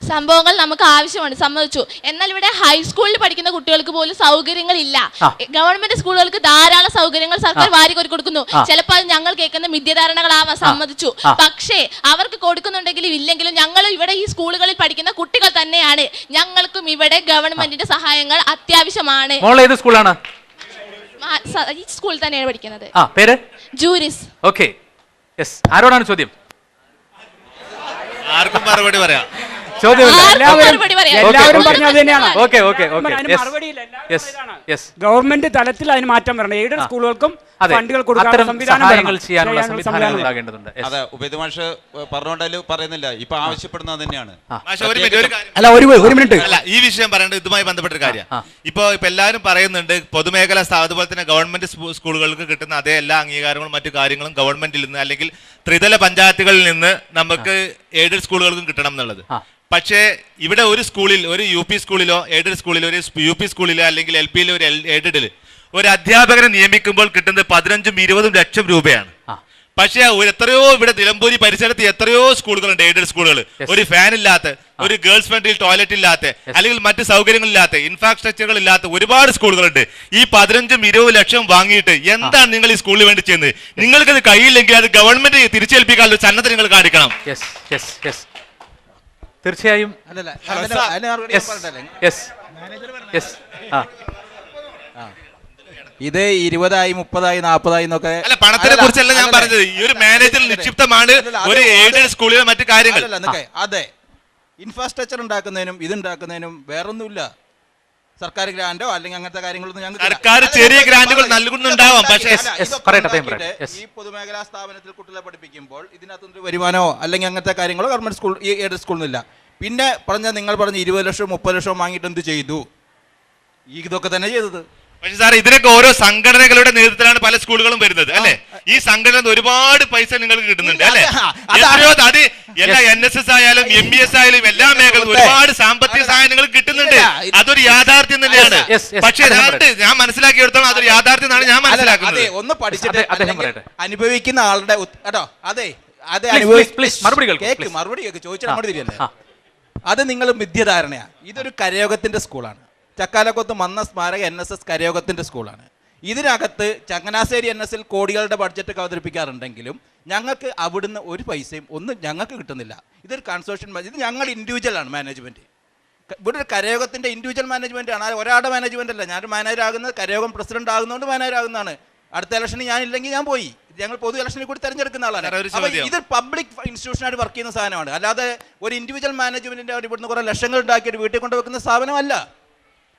സംഭവങ്ങൾ നമുക്ക് ആവശ്യമാണ്, സമ്മതിച്ചു. എന്നാൽ ഇവിടെ ഹൈസ്കൂളിൽ പഠിക്കുന്ന കുട്ടികൾക്ക് പോലും സൗകര്യങ്ങൾ ഇല്ല. ഗവൺമെന്റ് സ്കൂളുകൾക്ക് ധാരാളം സൗകര്യങ്ങൾ സർക്കാർ വാരിക്കോരി കൊടുക്കുന്നു. ചിലപ്പോൾ അത് ഞങ്ങൾ കേൾക്കുന്ന മിഥ്യധാരണകളാവാൻ, സമ്മതിച്ചു. പക്ഷേ അവർക്ക് കൊടുക്കുന്നുണ്ടെങ്കിലും ഇല്ലെങ്കിലും ഞങ്ങൾ ഇവിടെ ഈ സ്കൂളുകളിൽ പഠിക്കുന്ന കുട്ടികൾ തന്നെയാണ്. ഞങ്ങൾക്കും ഇവിടെ ഗവൺമെന്റിന്റെ സഹായങ്ങൾ അത്യാവശ്യമാണ്. ഏത് സ്കൂളാണ്? ഈ സ്കൂളിൽ തന്നെയാണ് പഠിക്കുന്നത്. പേര് ജൂരിസ്. ഓക്കെ, ആരോടാണ് ചോദ്യം? ആർക്കും മറുപടി പറയാം. ഗവൺമെന്റ് തലത്തിൽ അതിന് മാറ്റം വരണം. എയ്ഡഡ് സ്കൂളുകൾക്കും ഫണ്ടുകൾ കൊടുക്കാൻ സംവിധാനം ഉണ്ടാകേണ്ടതുണ്ട്. അതെ, ഉപേദ്മാഷ് പറഞ്ഞോണ്ടാലും പറയുന്നില്ല, ഇപ്പൊ ആവശ്യപ്പെടുന്നത് തന്നെയാണ്. ഈ വിഷയം പറയേണ്ടത് ഇതുമായി ബന്ധപ്പെട്ട ഒരു കാര്യം. ഇപ്പൊ എല്ലാവരും പറയുന്നുണ്ട് പൊതുമേഖല അതുപോലെ തന്നെ ഗവൺമെന്റ് സ്കൂളുകൾക്ക് കിട്ടുന്ന അതേ എല്ലാ അംഗീകാരങ്ങളും മറ്റു കാര്യങ്ങളും ഗവൺമെന്റിൽ നിന്ന് അല്ലെങ്കിൽ ത്രിതല പഞ്ചായത്തുകളിൽ നിന്ന് നമുക്ക് എയ്ഡഡ് സ്കൂളുകൾക്കും കിട്ടണം എന്നുള്ളത്. പക്ഷേ ഇവിടെ ഒരു സ്കൂളിൽ, ഒരു UP സ്കൂളിലോ എയ്ഡഡ് സ്കൂളിലോ, ഒരു UP സ്കൂളിലോ അല്ലെങ്കിൽ LPയിലോ ഒരു എയ്ഡഡിൽ ഒരു അധ്യാപകനെ നിയമിക്കുമ്പോൾ കിട്ടുന്നത് 15-20 ലക്ഷം രൂപയാണ്. പക്ഷേ എത്രയോ ഇവിടെ നിലമ്പൂരി പരിസരത്ത് എത്രയോ സ്കൂളുകളുണ്ട്, എയ്ഡഡ് സ്കൂളുകൾ, ഒരു ഫാൻ ഇല്ലാത്ത, ഒരു ഗേൾസ് ഫ്രണ്ട്ലി ടോയ്ലറ്റ് ഇല്ലാത്ത, അല്ലെങ്കിൽ മറ്റ് സൗകര്യങ്ങളില്ലാത്ത, ഇൻഫ്രാസ്ട്രക്ചറുകൾ ഇല്ലാത്ത ഒരുപാട് സ്കൂളുകളുണ്ട്. ഈ 15-20 ലക്ഷം വാങ്ങിയിട്ട് എന്താണ് നിങ്ങൾ ഈ സ്കൂളിന് വേണ്ടി ചെയ്യുന്നത്? നിങ്ങൾക്കത് കഴിയില്ലെങ്കിൽ അത് ഗവൺമെന്റ് തിരിച്ചേൽപ്പിക്കാനുള്ള സന്നദ്ധ നിങ്ങൾ കാണിക്കണം. തീർച്ചയായും ഇത് 20,000, 30,000, 40,000 എന്നൊക്കെ അല്ല, പണത്തിനെ കുറിച്ചല്ല ഞാൻ പറഞ്ഞത്. ഈ ഒരു മാനേജർ നിക്ഷിപ്തമാണ് ഒരു എയ്ഡഡ് സ്കൂളിലെ മറ്റു കാര്യങ്ങൾ. അതെ, ഇൻഫ്രാസ്ട്രക്ചർ ഉണ്ടാക്കുന്നതിനും ഇതുണ്ടാക്കുന്നതിനും വേറൊന്നുമില്ല. സർക്കാർ ഗ്രാൻഡോ അല്ലെങ്കിൽ അങ്ങനത്തെ കാര്യങ്ങളൊന്നും ഞങ്ങൾക്ക് സർക്കാർ ചെറിയ ഗ്രാൻഡുകൾ നൽകുന്നുണ്ടാവാം. പക്ഷേ ഈ പൊതുമേഖലാ സ്ഥാപനത്തിൽ കുട്ടികളെ പഠിപ്പിക്കുമ്പോൾ ഇതിനകത്തൊരു വരുമാനമോ അല്ലെങ്കിൽ അങ്ങനത്തെ കാര്യങ്ങളോ ഗവൺമെന്റ് സ്കൂൾ ഈ എയ്ഡഡ് സ്കൂളിനില്ല. പിന്നെ നിങ്ങൾ പറഞ്ഞ 20 ലക്ഷം 30 ലക്ഷം വാങ്ങിയിട്ട് എന്ത് ചെയ്തു? ഇതൊക്കെ തന്നെ ചെയ്തത്. പക്ഷേ സാർ, ഇതിനൊക്കെ ഓരോ സംഘടനകളുടെ നേതൃത്വത്തിലാണ് പല സ്കൂളുകളും വരുന്നത് അല്ലെ? ഈ സംഘടന ഒരുപാട് പൈസ നിങ്ങൾക്ക് കിട്ടുന്നുണ്ട് അല്ലെ? അത് എല്ലാ NSS ആയാലും MBS ആയാലും എല്ലാ മേഖലയിലും ഒരുപാട് സാമ്പത്തിക സഹായം നിങ്ങൾക്ക് കിട്ടുന്നുണ്ട്. അതൊരു യാഥാർത്ഥ്യം തന്നെയാണ്. പക്ഷേ ഞാൻ മനസ്സിലാക്കിയെടുത്തോളം അതൊരു യാഥാർത്ഥ്യം എന്നാണ് ഞാൻ മനസ്സിലാക്കുന്നത്. ഒന്ന് പഠിച്ചിട്ട് അനുഭവിക്കുന്ന ആളുടെ കേട്ടോ, അതെ, അത് മറുപടി ചോദിച്ചാൽ മറുപടി തിരിയല്ലേ? അത് നിങ്ങൾ മിഥ്യധാരണയാണ്. ഇതൊരു കരയോഗത്തിന്റെ സ്കൂളാണ്. ചക്കാലക്കൊത്ത് മന്ന സ്മാരക NSS കരയോഗത്തിന്റെ സ്കൂളാണ്. ഇതിനകത്ത് ചങ്ങനാശ്ശേരി NSL കോടികളുടെ ബഡ്ജറ്റ് അവതരിപ്പിക്കാറുണ്ടെങ്കിലും ഞങ്ങൾക്ക് അവിടുന്ന് ഒരു പൈസയും ഒന്നും ഞങ്ങൾക്ക് കിട്ടുന്നില്ല. ഇതൊരു കൺസോർഷ്യം, ഇത് ഞങ്ങൾ ഇൻഡിവിജ്വൽ ആണ് മാനേജ്മെന്റ്. ഇവിടെ ഒരു കരയോഗത്തിന്റെ ഇൻഡിവിജ്വൽ മാനേജ്മെന്റ് ആണ്, ഒരാളുടെ മാനേജ്മെന്റ് അല്ല. ഞാൻ മാനേജർ ആകുന്നത് കരയോഗം പ്രസിഡന്റ് ആകുന്നതുകൊണ്ട് മാനേജർ ആകുന്നതാണ്. അടുത്ത ഇലക്ഷന് ഞാൻ ഇല്ലെങ്കിൽ ഞാൻ പോയി. ഞങ്ങൾ പൊതു ഇലക്ഷനിൽ കൂടി തെരഞ്ഞെടുക്കുന്ന ആളാണ്. അപ്പോൾ ഇത് പബ്ലിക് ഇൻസ്റ്റിറ്റ്യൂഷനായിട്ട് വർക്ക് ചെയ്യുന്ന സാധനമാണ്, അല്ലാതെ ഒരു ഇൻഡിവിജ്വൽ മാനേജ്മെന്റിന്റെ ഇവിടുന്ന് കുറെ ലക്ഷങ്ങൾ ഉണ്ടാക്കിയിട്ട് വീട്ടിൽ കൊണ്ടുവെക്കുന്ന സ്ഥാപനമല്ല.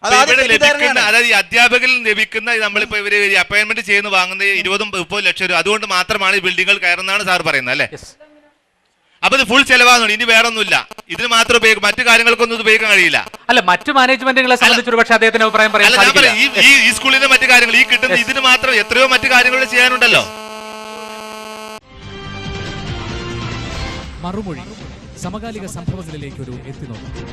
അതായത് ഈ അധ്യാപകരിൽ ലഭിക്കുന്ന നമ്മളിപ്പോ ഇവര് അപ്പോയിന്റ്മെന്റ് ചെയ്യുന്ന വാങ്ങുന്ന 20-30 ലക്ഷം രൂപ, അതുകൊണ്ട് മാത്രമാണ് ഈ ബിൽഡിങ്ങുകൾ കയറുന്നതാണ് സാർ പറയുന്നത് അല്ലേ? അപ്പൊ ഇത് ഫുൾ ചെലവാകുന്നുണ്ട്. ഇനി വേറെ ഒന്നുമില്ല, ഇതിന് മാത്രം ഉപയോഗിക്കും, മറ്റു കാര്യങ്ങൾക്കൊന്നും ഉപയോഗിക്കാൻ കഴിയില്ല. അല്ല, മറ്റു മാനേജ്മെന്റുകളെ സംബന്ധിച്ച് പക്ഷേ അദ്ദേഹത്തിന് അഭിപ്രായം പറയാൻ ഈ സ്കൂളിലെ മറ്റു കാര്യങ്ങൾ ഈ കിട്ടുന്ന ഇതിന് മാത്രം എത്രയോ മറ്റു കാര്യങ്ങൾ ചെയ്യാനുണ്ടല്ലോ. മറുമൊഴി സമകാലിക സംഭവങ്ങളിലേക്ക് ഒരു എത്തിനോക്കും.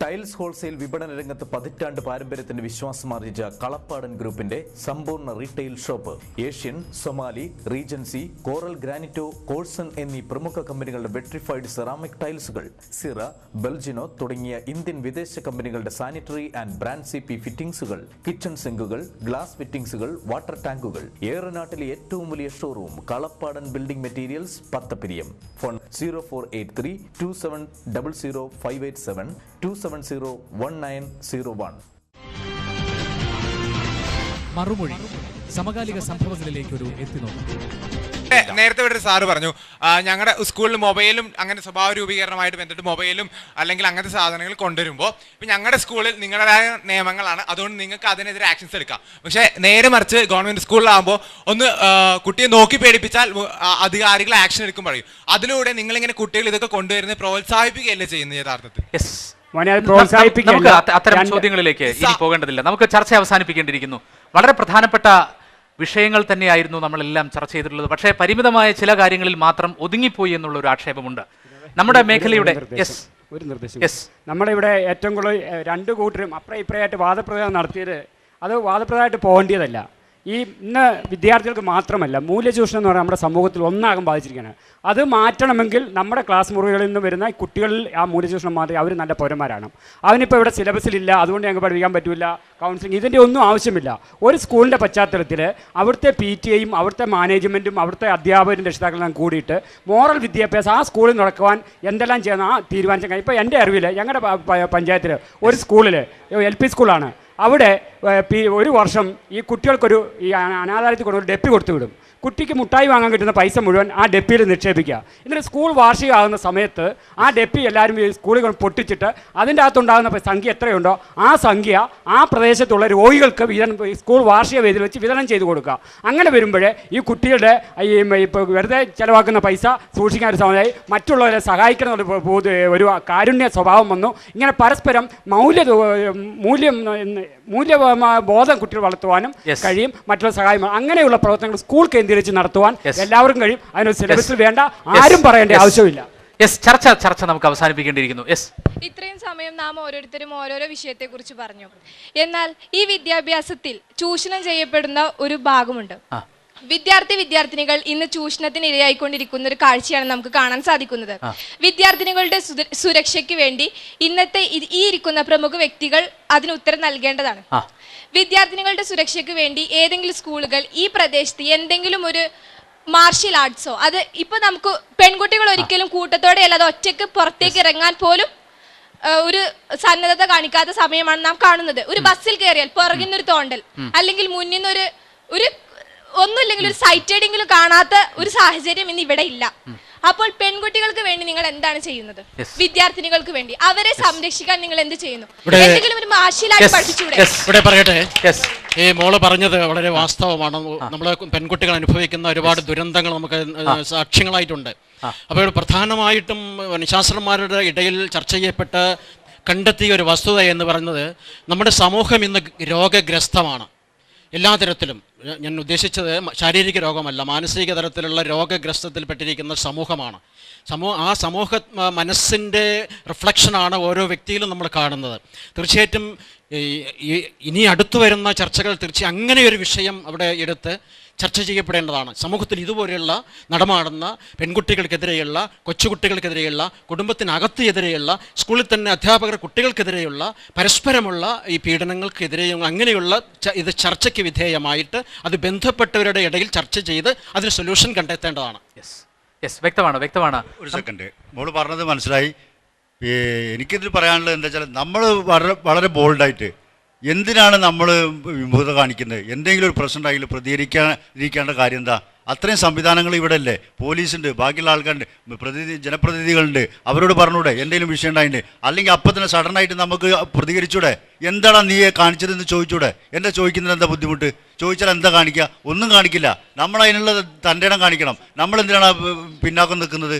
ടൈൽസ് ഹോൾസെയിൽ വിപണന രംഗത്ത് പതിറ്റാണ്ട് പാരമ്പര്യത്തിന്റെ വിശ്വാസമാർജിച്ച കളപ്പാടൻ ഗ്രൂപ്പിന്റെ സമ്പൂർണ്ണ retail shop Asian, Somany, Regency, Coral Granito, കോഴ്സൺ എന്നീ പ്രമുഖ കമ്പനികളുടെ വെട്രിഫൈഡ് സെറാമിക് ടൈൽസുകൾ, സിറ, ബെൽജിനോ തുടങ്ങിയ ഇന്ത്യൻ വിദേശ കമ്പനികളുടെ സാനിറ്ററി ആൻഡ് ബ്രാൻഡ് CP ഫിറ്റിംഗ്സുകൾ, കിച്ചൺ സിങ്കുകൾ, ഗ്ലാസ് ഫിറ്റിംഗ്സുകൾ, വാട്ടർ ടാങ്കുകൾ. ഏറനാട്ടിലെ ഏറ്റവും വലിയ showroom Kalappadan building materials, Pathappiriyam. Phone 0483 2700 2701901. മറുമൊഴി സമകാലിക സംഭവങ്ങളിലേക്ക് ഒരു എത്തിനോക്കും. നേരത്തെ ഇവിടെ സാറ് പറഞ്ഞു ഞങ്ങളുടെ സ്കൂളിൽ മൊബൈലും അങ്ങനെ സ്വഭാവ രൂപീകരണമായിട്ട് ബന്ധപ്പെട്ട് മൊബൈലും അല്ലെങ്കിൽ അങ്ങനത്തെ സാധനങ്ങൾ കൊണ്ടുവരുമ്പോൾ ഇപ്പം ഞങ്ങളുടെ സ്കൂളിൽ നിങ്ങളുടേതായ നിയമങ്ങളാണ്, അതുകൊണ്ട് നിങ്ങൾക്ക് അതിനെതിരെ ആക്ഷൻസ് എടുക്കാം. പക്ഷേ നേരെ മറിച്ച് ഗവൺമെന്റ് സ്കൂളിലാകുമ്പോൾ ഒന്ന് കുട്ടിയെ നോക്കി പേടിപ്പിച്ചാൽ അധികാരികൾ ആക്ഷൻ എടുക്കും പറയും. അതിലൂടെ നിങ്ങളിങ്ങനെ കുട്ടികൾ ഇതൊക്കെ കൊണ്ടുവരുന്നത് പ്രോത്സാഹിപ്പിക്കുകയല്ലേ ചെയ്യുന്നത് യഥാർത്ഥത്തിൽ? നമുക്ക് അത്തരം ചോദ്യങ്ങളിലേക്ക് ഇനി പോകേണ്ടതില്ല. നമുക്ക് ചർച്ച അവസാനിപ്പിക്കേണ്ടിയിരിക്കുന്നു. വളരെ പ്രധാനപ്പെട്ട വിഷയങ്ങൾ തന്നെയായിരുന്നു നമ്മളെല്ലാം ചർച്ച ചെയ്തിട്ടുള്ളത്. പക്ഷേ പരിമിതമായ ചില കാര്യങ്ങളിൽ മാത്രം ഒതുങ്ങിപ്പോയി എന്നുള്ള ഒരു ആക്ഷേപമുണ്ട് നമ്മുടെ മേഖലയുടെ. ഒരു നിർദ്ദേശം, നമ്മുടെ ഇവിടെ ഏറ്റവും കൂടുതൽ രണ്ട് കൂട്ടരും അപ്പുറം ഇപ്പുറമായിട്ട് വാദപ്രതിവാദം നടത്തിയത് അത് വാദപ്രതിവാദമായിട്ട് പോകേണ്ടതല്ല. ഈ ഇന്ന് വിദ്യാർത്ഥികൾക്ക് മാത്രമല്ല, മൂല്യചൂഷണം എന്ന് പറഞ്ഞാൽ നമ്മുടെ സമൂഹത്തിൽ ഒന്നാകും ബാധിച്ചിരിക്കുകയാണ്. അത് മാറ്റണമെങ്കിൽ നമ്മുടെ ക്ലാസ് മുറികളിൽ നിന്ന് വരുന്ന കുട്ടികളിൽ ആ മൂല്യചൂഷണം മാറി അവർ നല്ല പൗരന്മാരാണ്. അതിനിപ്പോൾ ഇവിടെ സിലബസിലില്ല, അതുകൊണ്ട് ഞങ്ങൾക്ക് പഠിപ്പിക്കാൻ പറ്റില്ല. കൗൺസിലിംഗ് ഇതിൻ്റെ ഒന്നും ആവശ്യമില്ല. ഒരു സ്കൂളിൻ്റെ പശ്ചാത്തലത്തിൽ അവിടുത്തെ PTA-യും അവിടുത്തെ മാനേജ്മെൻറ്റും അവിടുത്തെ അധ്യാപകരും രക്ഷിതാക്കളും കൂടിയിട്ട് മോറൽ വിദ്യാഭ്യാസം ആ സ്കൂളിൽ നടക്കുവാൻ എന്തെല്ലാം ചെയ്യുന്ന ആ തീരുമാനിച്ച. ഇപ്പോൾ എൻ്റെ അറിവിൽ ഞങ്ങളുടെ പഞ്ചായത്തിൽ ഒരു സ്കൂളിൽ LP സ്കൂളാണ്, അവിടെ ഒരു വർഷം ഈ കുട്ടികൾക്കൊരു ഈ അനാഥാലയത്തിൽ കൊണ്ടൊരു ഡെപ്പി കൊടുത്തു വിടും. കുട്ടിക്ക് മുട്ടായി വാങ്ങാൻ കിട്ടുന്ന പൈസ മുഴുവൻ ആ ഡെപ്പിയിൽ നിക്ഷേപിക്കുക. എന്നിട്ട് സ്കൂൾ വാർഷികമാകുന്ന സമയത്ത് ആ ഡെപ്പി എല്ലാവരും സ്കൂളിൽ പൊട്ടിച്ചിട്ട് അതിൻ്റെ അകത്തുണ്ടാകുന്ന സംഖ്യ എത്രയുണ്ടോ ആ സംഖ്യ ആ പ്രദേശത്തുള്ള രോഗികൾക്ക് സ്കൂൾ വാർഷിക വേദിയിൽ വെച്ച് വിതരണം ചെയ്ത് കൊടുക്കുക. അങ്ങനെ വരുമ്പോഴേ ഈ കുട്ടികളുടെ ഇപ്പോൾ വെറുതെ ചിലവാക്കുന്ന പൈസ സൂക്ഷിക്കാൻ ഒരു സമയമായി മറ്റുള്ളവരെ സഹായിക്കുന്ന ഒരു കാരുണ്യ സ്വഭാവം വന്നു. ഇങ്ങനെ പരസ്പരം മൂല്യബോധം കുട്ടികൾ വളർത്തുവാനും കഴിയും, മറ്റുള്ള സഹായം അങ്ങനെയുള്ള പ്രവർത്തനങ്ങൾ സ്കൂൾ കേന്ദ്രീകരിച്ച് നടത്തുവാൻ എല്ലാവർക്കും കഴിയും. അതിനൊരു സിലബസിൽ വേണ്ട, ആരും പറയേണ്ട ആവശ്യമില്ല. ചർച്ച നമുക്ക് അവസാനിപ്പിക്കേണ്ടിയിരിക്കുന്നു. ഇത്രയും സമയം നാം ഓരോരുത്തരും ഓരോരോ വിഷയത്തെക്കുറിച്ച് പറഞ്ഞു. എന്നാൽ ഈ വിദ്യാഭ്യാസത്തിൽ ചൂഷണം ചെയ്യപ്പെടുന്ന ഒരു ഭാഗമുണ്ട്. വിദ്യാർത്ഥിനികൾ ഇന്ന് ചൂഷണത്തിന് ഇരയായിക്കൊണ്ടിരിക്കുന്ന ഒരു കാഴ്ചയാണ് നമുക്ക് കാണാൻ സാധിക്കുന്നത്. വിദ്യാർത്ഥിനികളുടെ സുരക്ഷയ്ക്ക് വേണ്ടി ഇന്നത്തെ ഈ ഇരിക്കുന്ന പ്രമുഖ വ്യക്തികൾ അതിന് ഉത്തരം നൽകേണ്ടതാണ്. വിദ്യാർത്ഥിനികളുടെ സുരക്ഷയ്ക്ക് വേണ്ടി ഏതെങ്കിലും സ്കൂളുകൾ ഈ പ്രദേശത്ത് എന്തെങ്കിലും ഒരു മാർഷ്യൽ ആർട്സോ, അത് ഇപ്പൊ നമുക്ക് പെൺകുട്ടികൾ ഒരിക്കലും കൂട്ടത്തോടെ അല്ലാതെ ഒറ്റയ്ക്ക് പുറത്തേക്ക് ഇറങ്ങാൻ പോലും ഒരു സന്നദ്ധത കാണിക്കാത്ത സമയമാണ് നാം കാണുന്നത്. ഒരു ബസ്സിൽ കയറിയാൽ പുറകിൽ നിന്നൊരു തോണ്ടൽ അല്ലെങ്കിൽ മുന്നിൽ നിന്നൊരു ഒന്നുമില്ലെങ്കിൽ ഒരു സൈറ്റേഡെങ്കിലും കാണാത്ത ഒരു സാഹചര്യം ഇന്ന് ഇവിടെ ഇല്ല. അപ്പോൾ പെൺകുട്ടികൾക്ക് വേണ്ടി നിങ്ങൾ എന്താണ് ചെയ്യുന്നത്? വിദ്യാർത്ഥിനികൾക്ക് വേണ്ടി അവരെ സംരക്ഷിക്കാൻ നിങ്ങൾ എന്ത് ചെയ്യുന്നു? എന്തെങ്കിലും ഒരു മാർഷ്യലായിട്ട് പഠിപ്പിച്ചൂടെ? ഇവിടെ പറയട്ടെ, ഈ മോള് പറഞ്ഞത് വളരെ വാസ്തവമാണ്. നമ്മളെ പെൺകുട്ടികൾ അനുഭവിക്കുന്ന ഒരുപാട് ദുരന്തങ്ങൾ നമുക്ക് സാക്ഷ്യങ്ങളായിട്ടുണ്ട്. അപ്പോൾ പ്രധാനമായിട്ടും ശാസ്ത്രന്മാരുടെ ഇടയിൽ ചർച്ച ചെയ്യപ്പെട്ട് കണ്ടെത്തിയ ഒരു വസ്തുത എന്ന് പറയുന്നത് നമ്മുടെ സമൂഹം ഇന്ന് രോഗഗ്രസ്തമാണ്. എല്ലാ തരത്തിലും, ഞാൻ ഉദ്ദേശിച്ചത് ശാരീരിക രോഗമല്ല, മാനസിക തരത്തിലുള്ള രോഗഗ്രസ്തത്തിൽപ്പെട്ടിരിക്കുന്ന സമൂഹമാണ്. ആ സമൂഹ മനസ്സിൻ്റെ റിഫ്ലക്ഷനാണ് ഓരോ വ്യക്തിയിലും നമ്മൾ കാണുന്നത്. തീർച്ചയായിട്ടും ഇനി അടുത്തു വരുന്ന ചർച്ചകൾ അങ്ങനെ ഒരു വിഷയം അവിടെ എടുത്ത് ചർച്ച ചെയ്യപ്പെടേണ്ടതാണ്. സമൂഹത്തിൽ ഇതുപോലെയുള്ള നടമാടുന്ന പെൺകുട്ടികൾക്കെതിരെയുള്ള, കൊച്ചുകുട്ടികൾക്കെതിരെയുള്ള, കുടുംബത്തിനകത്ത് എതിരെയുള്ള, സ്കൂളിൽ തന്നെ അധ്യാപകർ കുട്ടികൾക്കെതിരെയുള്ള പരസ്പരമുള്ള ഈ പീഡനങ്ങൾക്കെതിരെയും അങ്ങനെയുള്ള ഇത് ചർച്ചയ്ക്ക് വിധേയമായിട്ട് അത് ബന്ധപ്പെട്ടവരുടെ ഇടയിൽ ചർച്ച ചെയ്ത് അതിന് സൊല്യൂഷൻ കണ്ടെത്തേണ്ടതാണ്. വ്യക്തമാണ്. ഒരു സെക്കൻഡ്, മോള് പറഞ്ഞത് മനസ്സിലായി. എനിക്കിതിൽ പറയാനുള്ളത് എന്താ വെച്ചാൽ നമ്മൾ വളരെ ബോൾഡായിട്ട് എന്തിനാണ് നമ്മൾ വിമുഖത കാണിക്കുന്നത്? എന്തെങ്കിലും ഒരു പ്രശ്നം ഉണ്ടെങ്കിൽ പ്രതികരിക്കാതിരിക്കേണ്ട കാര്യം എന്താ? അത്രയും സംവിധാനങ്ങൾ ഇവിടെ അല്ലേ, പോലീസുണ്ട്, ബാക്കിയുള്ള ആൾക്കാരുണ്ട്, ജനപ്രതിനിധികളുണ്ട്, അവരോട് പറഞ്ഞൂടെ എന്തെങ്കിലും വിഷയം ഉണ്ടായിട്ടുണ്ട്, അല്ലെങ്കിൽ അപ്പം തന്നെ സഡനായിട്ട് നമുക്ക് പ്രതികരിച്ചൂടെ? എന്താണ് നീ കാണിച്ചതെന്ന് ചോദിച്ചൂടെ? എന്താ ചോദിക്കുന്നത്? എന്താ ബുദ്ധിമുട്ട്? ചോദിച്ചാൽ എന്താ കാണിക്കുക? ഒന്നും കാണിക്കില്ല. നമ്മൾ അതിനുള്ള തൻ്റെ ഇടം കാണിക്കണം. നമ്മളെന്തിനാണ് പിന്നാക്കം നിൽക്കുന്നത്?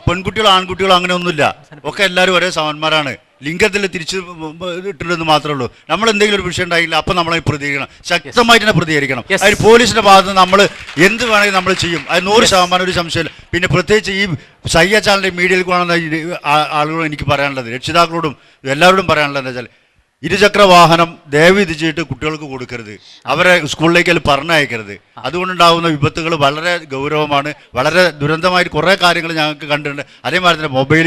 പെൺകുട്ടികളോ ആൺകുട്ടികളോ അങ്ങനെ ഒന്നുമില്ല, ഒക്കെ എല്ലാവരും ഒരേ സമന്മാരാണ്. ലിംഗത്തിൽ തിരിച്ച് ഇട്ടില്ലെന്ന് മാത്രമേ ഉള്ളൂ. നമ്മൾ എന്തെങ്കിലും ഒരു വിഷയം ഉണ്ടായില്ല അപ്പം നമ്മളെ പ്രതികരിക്കണം, ശക്തമായിട്ട് തന്നെ പ്രതികരിക്കണം. അതിൽ പോലീസിന്റെ ഭാഗത്ത് നമ്മൾ എന്ത് വേണമെങ്കിൽ നമ്മൾ ചെയ്യും, അത് 100% ഒരു സംശയമില്ല. പിന്നെ പ്രത്യേകിച്ച് ഈ സയ്യ ചാനലിൻ്റെ മീഡിയയിൽ കാണുന്ന ആളുകളോട് എനിക്ക് പറയാനുള്ളത്, രക്ഷിതാക്കളോടും എല്ലാവരോടും പറയാനുള്ളത് എന്താ വെച്ചാൽ ഇരുചക്ര വാഹനം ദയവ് ഇത് ചെയ്തിട്ട് കുട്ടികൾക്ക് കൊടുക്കരുത്, അവരെ സ്കൂളിലേക്ക് പറഞ്ഞയക്കരുത്. അതുകൊണ്ടുണ്ടാകുന്ന വിപത്തുകൾ വളരെ ഗൗരവമാണ്, വളരെ ദുരന്തമായിട്ട് കുറേ കാര്യങ്ങൾ ഞങ്ങൾക്ക് കണ്ടിട്ടുണ്ട്. അതേമാതിരി തന്നെ മൊബൈൽ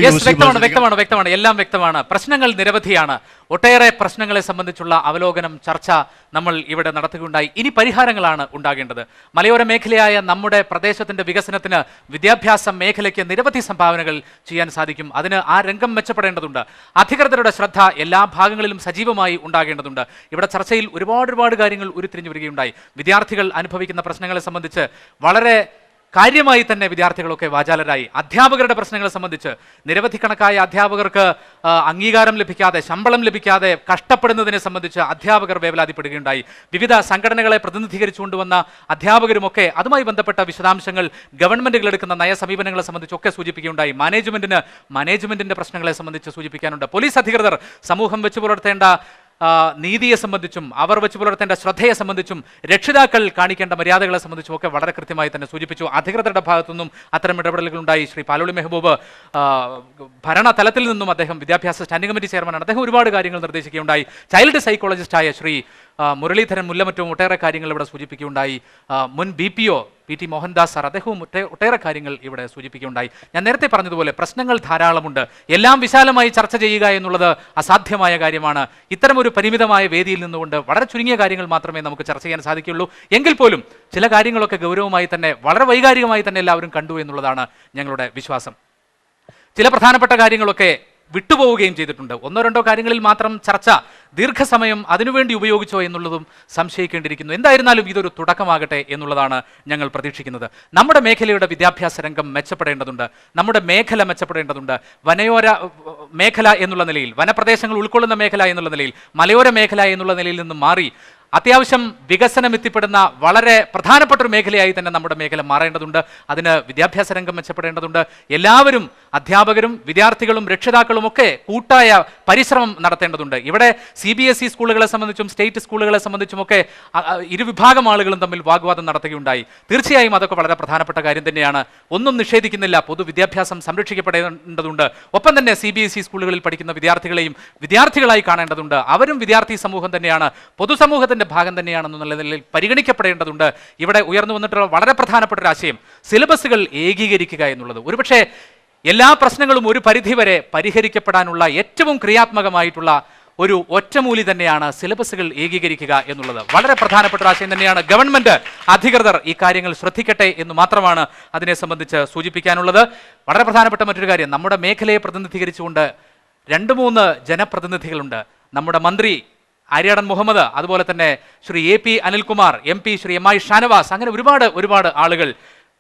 വ്യക്തമാണ്, എല്ലാം വ്യക്തമാണ്. പ്രശ്നങ്ങൾ നിരവധിയാണ്. ഒട്ടേറെ പ്രശ്നങ്ങളെ സംബന്ധിച്ചുള്ള അവലോകനം, ചർച്ച നമ്മൾ ഇവിടെ നടത്തുകയുണ്ടായി. ഇനി പരിഹാരങ്ങളാണ് ഉണ്ടാകേണ്ടത്. മലയോര മേഖലയായ നമ്മുടെ പ്രദേശത്തിന്റെ വികസനത്തിന് വിദ്യാഭ്യാസ മേഖലയ്ക്ക് നിരവധി സംഭാവനകൾ ചെയ്യാൻ സാധിക്കും. അതിന് ആ രംഗം മെച്ചപ്പെടേണ്ടതുണ്ട്. അധികൃതരുടെ ശ്രദ്ധ എല്ലാ ഭാഗങ്ങളിലും സജീവമായി ഉണ്ടാകേണ്ടതുണ്ട്. ഇവിടെ ചർച്ചയിൽ ഒരുപാട് കാര്യങ്ങൾ ഉരുത്തിരിഞ്ഞു വരികയുണ്ടായി. വിദ്യാർത്ഥികൾ അനുഭവിക്കുന്ന പ്രശ്നങ്ങളെ സംബന്ധിച്ച് വളരെ കാര്യമായി തന്നെ വിദ്യാർത്ഥികളൊക്കെ വാചാലരായി. അധ്യാപകരുടെ പ്രശ്നങ്ങളെ സംബന്ധിച്ച് നിരവധി കണക്കായ അധ്യാപകർക്ക് അംഗീകാരം ലഭിക്കാതെ, ശമ്പളം ലഭിക്കാതെ കഷ്ടപ്പെടുന്നതിനെ സംബന്ധിച്ച് അധ്യാപകർ വേവലാതിപ്പെടുകയുണ്ടായി. വിവിധ സംഘടനകളെ പ്രതിനിധീകരിച്ചുകൊണ്ടുവന്ന അധ്യാപകരുമൊക്കെ അതുമായി ബന്ധപ്പെട്ട വിശദാംശങ്ങൾ, ഗവൺമെന്റുകൾ എടുക്കുന്ന നയസമീപനങ്ങളെ സംബന്ധിച്ചൊക്കെ സൂചിപ്പിക്കുകയുണ്ടായി. മാനേജ്മെന്റിന്റെ പ്രശ്നങ്ങളെ സംബന്ധിച്ച് സൂചിപ്പിക്കാനുണ്ട്. പോലീസ് അധികൃതർ സമൂഹം വെച്ചു പുലർത്തേണ്ട നീതിയെ സംബന്ധിച്ചും അവർ വെച്ച് പുലർത്തേണ്ട ശ്രദ്ധയെ സംബന്ധിച്ചും രക്ഷിതാക്കൾ കാണിക്കേണ്ട മര്യാദകളെ സംബന്ധിച്ചും ഒക്കെ വളരെ കൃത്യമായി തന്നെ സൂചിപ്പിച്ചു. അധികൃതരുടെ ഭാഗത്തുനിന്നും അത്തരം ഇടപെടലുകളുണ്ടായി. ശ്രീ പാലോളി മെഹബൂബ് ഭരണതലത്തിൽ നിന്നും അദ്ദേഹം വിദ്യാഭ്യാസ സ്റ്റാൻഡിംഗ് കമ്മിറ്റി ചെയർമാനാണ്. അദ്ദേഹം ഒരുപാട് കാര്യങ്ങൾ നിർദ്ദേശിക്കുകയുണ്ടായി. ചൈൽഡ് സൈക്കോളജിസ്റ്റായ ശ്രീ മുരളീധരൻ മുല്ലമറ്റും ഒട്ടേറെ കാര്യങ്ങൾ ഇവിടെ സൂചിപ്പിക്കുകയുണ്ടായി. മുൻ BPO PT മോഹൻദാസ് സാർ അദ്ദേഹവും ഒട്ടേറെ കാര്യങ്ങൾ ഇവിടെ സൂചിപ്പിക്കുകയുണ്ടായി. ഞാൻ നേരത്തെ പറഞ്ഞതുപോലെ പ്രശ്നങ്ങൾ ധാരാളമുണ്ട്. എല്ലാം വിശാലമായി ചർച്ച ചെയ്യുക എന്നുള്ളത് അസാധ്യമായ കാര്യമാണ്. ഇത്തരമൊരു പരിമിതമായ വേദിയിൽ നിന്നുകൊണ്ട് വളരെ ചുരുങ്ങിയ കാര്യങ്ങൾ മാത്രമേ നമുക്ക് ചർച്ച ചെയ്യാൻ സാധിക്കുകയുള്ളൂ. എങ്കിൽ പോലും ചില കാര്യങ്ങളൊക്കെ ഗൗരവമായി തന്നെ, വളരെ വൈകാരികമായി തന്നെ എല്ലാവരും കണ്ടു എന്നുള്ളതാണ് ഞങ്ങളുടെ വിശ്വാസം. ചില പ്രധാനപ്പെട്ട കാര്യങ്ങളൊക്കെ വിട്ടുപോവുകയും ചെയ്തിട്ടുണ്ട്. 1-2 കാര്യങ്ങളിൽ മാത്രം ചർച്ച ദീർഘസമയം അതിനുവേണ്ടി ഉപയോഗിച്ചോ എന്നുള്ളതും സംശയിക്കേണ്ടിയിരിക്കുന്നു. എന്തായിരുന്നാലും ഇതൊരു തുടക്കമാകട്ടെ എന്നുള്ളതാണ് ഞങ്ങൾ പ്രതീക്ഷിക്കുന്നത്. നമ്മുടെ മേഖലയുടെ വിദ്യാഭ്യാസ രംഗം മെച്ചപ്പെടേണ്ടതുണ്ട്. നമ്മുടെ മേഖല മെച്ചപ്പെടേണ്ടതുണ്ട്. വനയോര മേഖല എന്നുള്ള നിലയിൽ, വനപ്രദേശങ്ങൾ ഉൾക്കൊള്ളുന്ന മേഖല എന്നുള്ള നിലയിൽ, മലയോര മേഖല എന്നുള്ള നിലയിൽ നിന്നും മാറി അത്യാവശ്യം വികസനം എത്തിപ്പെടുന്ന വളരെ പ്രധാനപ്പെട്ട ഒരു മേഖലയായി തന്നെ നമ്മുടെ മേഖല മാറേണ്ടതുണ്ട്. അതിന് വിദ്യാഭ്യാസ രംഗം മെച്ചപ്പെടേണ്ടതുണ്ട്. എല്ലാവരും, അധ്യാപകരും വിദ്യാർത്ഥികളും രക്ഷിതാക്കളും ഒക്കെ കൂട്ടായ പരിശ്രമം നടത്തേണ്ടതുണ്ട്. ഇവിടെ CBSE സ്കൂളുകളെ സംബന്ധിച്ചും സ്റ്റേറ്റ് സ്കൂളുകളെ സംബന്ധിച്ചുമൊക്കെ ഇരുവിഭാഗം ആളുകളും തമ്മിൽ വാഗ്വാദം നടത്തുകയുണ്ടായി. തീർച്ചയായും അതൊക്കെ വളരെ പ്രധാനപ്പെട്ട കാര്യം തന്നെയാണ്. ഒന്നും നിഷേധിക്കുന്നില്ല. പൊതുവിദ്യാഭ്യാസം സംരക്ഷിക്കപ്പെടേണ്ടതുണ്ട്. ഒപ്പം തന്നെ CBSE സ്കൂളുകളിൽ പഠിക്കുന്ന വിദ്യാർത്ഥികളെയും വിദ്യാർത്ഥികളായി കാണേണ്ടതുണ്ട്. അവരും വിദ്യാർത്ഥി സമൂഹം തന്നെയാണ്, പൊതുസമൂഹത്തിന്റെ ഭാഗം തന്നെയാണെന്നുള്ള നിലയിൽ പരിഗണിക്കപ്പെടേണ്ടതുണ്ട്. ഇവിടെ ഉയർന്നു വന്നിട്ടുള്ള വളരെ പ്രധാനപ്പെട്ട ഒരു ആശയം സിലബസുകൾ ഏകീകരിക്കുക എന്നുള്ളത്. ഒരുപക്ഷെ എല്ലാ പ്രശ്നങ്ങളും ഒരു പരിധിവരെ പരിഹരിക്കപ്പെടാനുള്ള ഏറ്റവും ക്രിയാത്മകമായിട്ടുള്ള ഒരു ഒറ്റമൂലി തന്നെയാണ് സിലബസുകൾ ഏകീകരിക്കുക എന്നുള്ളത്. വളരെ പ്രധാനപ്പെട്ട ഒരു ആശയം തന്നെയാണ്. ഗവൺമെന്റ് അധികൃതർ ഈ കാര്യങ്ങൾ ശ്രദ്ധിക്കട്ടെ എന്ന് മാത്രമാണ് അതിനെ സംബന്ധിച്ച് സൂചിപ്പിക്കാനുള്ളത്. വളരെ പ്രധാനപ്പെട്ട മറ്റൊരു കാര്യം, നമ്മുടെ മേഖലയെ പ്രതിനിധീകരിച്ചുകൊണ്ട് 2-3 ജനപ്രതിനിധികളുണ്ട്. നമ്മുടെ മന്ത്രി ആര്യാടൻ മുഹമ്മദ്, അതുപോലെ തന്നെ Shri AP Anilkumar, MP Shri MI Shanavas, അങ്ങനെ ഒരുപാട് ആളുകൾ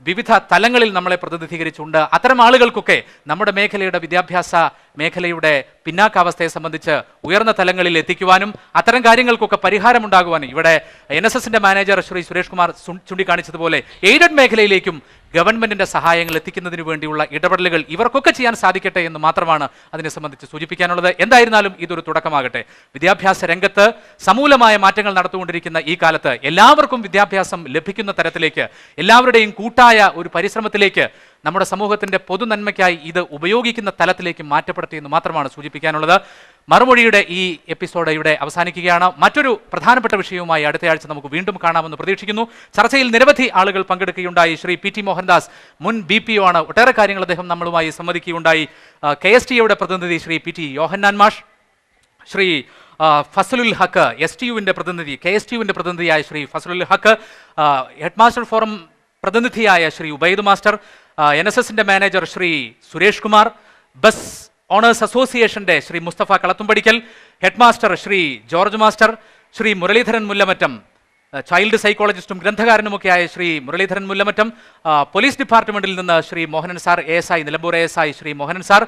വിവിധ തലങ്ങളിൽ നമ്മളെ പ്രതിനിധീകരിച്ചുകൊണ്ട് അത്തരം ആളുകൾക്കൊക്കെ നമ്മുടെ മേഖലയുടെ വിദ്യാഭ്യാസ മേഖലയുടെ പിന്നാക്കാവസ്ഥയെ സംബന്ധിച്ച് ഉയർന്ന തലങ്ങളിൽ എത്തിക്കുവാനും അത്തരം കാര്യങ്ങൾക്കൊക്കെ പരിഹാരമുണ്ടാകുവാനും ഇവിടെ NSSന്റെ മാനേജർ ശ്രീ സുരേഷ് കുമാർ ചൂണ്ടിക്കാണിച്ചതുപോലെ എയ്ഡഡ് മേഖലയിലേക്കും ഗവൺമെന്റിന്റെ സഹായങ്ങൾ എത്തിക്കുന്നതിന് വേണ്ടിയുള്ള ഇടപെടലുകൾ ഇവർക്കൊക്കെ ചെയ്യാൻ സാധിക്കട്ടെ എന്ന് മാത്രമാണ് അതിനെ സംബന്ധിച്ച് സൂചിപ്പിക്കാനുള്ളത്. എന്തായിരുന്നാലും ഇതൊരു തുടക്കമാകട്ടെ. വിദ്യാഭ്യാസ രംഗത്ത് സമൂലമായ മാറ്റങ്ങൾ നടത്തുകൊണ്ടിരിക്കുന്ന ഈ കാലത്ത് എല്ലാവർക്കും വിദ്യാഭ്യാസം ലഭിക്കുന്ന തരത്തിലേക്ക്, എല്ലാവരുടെയും കൂട്ടായ ഒരു പരിശ്രമത്തിലേക്ക് നമ്മുടെ സമൂഹത്തിന്റെ പൊതുനന്മയ്ക്കായി ഇത് ഉപയോഗിക്കുന്ന തലത്തിലേക്ക് മാറ്റപ്പെടട്ടെ എന്ന് മാത്രമാണ് സൂചിപ്പിക്കാനുള്ളത്. മറുമൊഴിയുടെ ഈ എപ്പിസോഡ് ഇവിടെ അവസാനിക്കുകയാണ്. മറ്റൊരു പ്രധാനപ്പെട്ട വിഷയവുമായി അടുത്തയാഴ്ച നമുക്ക് വീണ്ടും കാണാമെന്ന് പ്രതീക്ഷിക്കുന്നു. ചർച്ചയിൽ നിരവധി ആളുകൾ പങ്കെടുക്കുകയുണ്ടായി. ശ്രീ PT മോഹൻദാസ് മുൻ BPO ആണ്. ഒട്ടേറെ കാര്യങ്ങൾ അദ്ദേഹം നമ്മളുമായി സംവദിക്കുകയുണ്ടായി. KSTയുടെ പ്രതിനിധി ശ്രീ PT യോഹന്നാൻ മാഷ്, ശ്രീ ഫസലുൽ ഹക്ക് STUവിൻ്റെ പ്രതിനിധി, KSTUവിൻ്റെ പ്രതിനിധിയായ Shri Fazalul Haq, head master forum പ്രതിനിധിയായ ശ്രീ ഉബൈദ് മാസ്റ്റർ, NSSന്റെ manager Shri Suresh Kumar, bus owners അസോസിയേഷന്റെ Shri Mustafa Kalathumpadikkal, head master Shri George master, Shri Muraleedharan Mullamattam, child സൈക്കോളജിസ്റ്റും ഗ്രന്ഥകാരനുമൊക്കെയായ ശ്രീ മുരളീധരൻ മുല്ലമറ്റം, പോലീസ് ഡിപ്പാർട്ട്മെന്റിൽ നിന്ന് Shri Mohanan sir, ASI Nilambur ASI Shri Mohanan sir,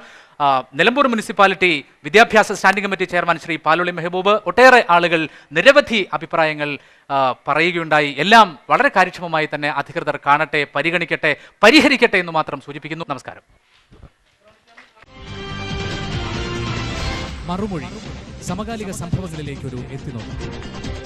Nilambur municipality വിദ്യാഭ്യാസ standing committee chairman Shri Paluli Mehboob, ഒട്ടേറെ ആളുകൾ നിരവധി അഭിപ്രായങ്ങൾ പറയുകയുണ്ടായി. എല്ലാം വളരെ കാര്യക്ഷമമായി തന്നെ അധികൃതർ കാണട്ടെ, പരിഗണിക്കട്ടെ, പരിഹരിക്കട്ടെ എന്ന് മാത്രം സൂചിപ്പിക്കുന്നു. നമസ്കാരം. മറുമൊഴി സമകാലിക സംഭവങ്ങളിലേക്കൊരു എത്തിനോട്ടം.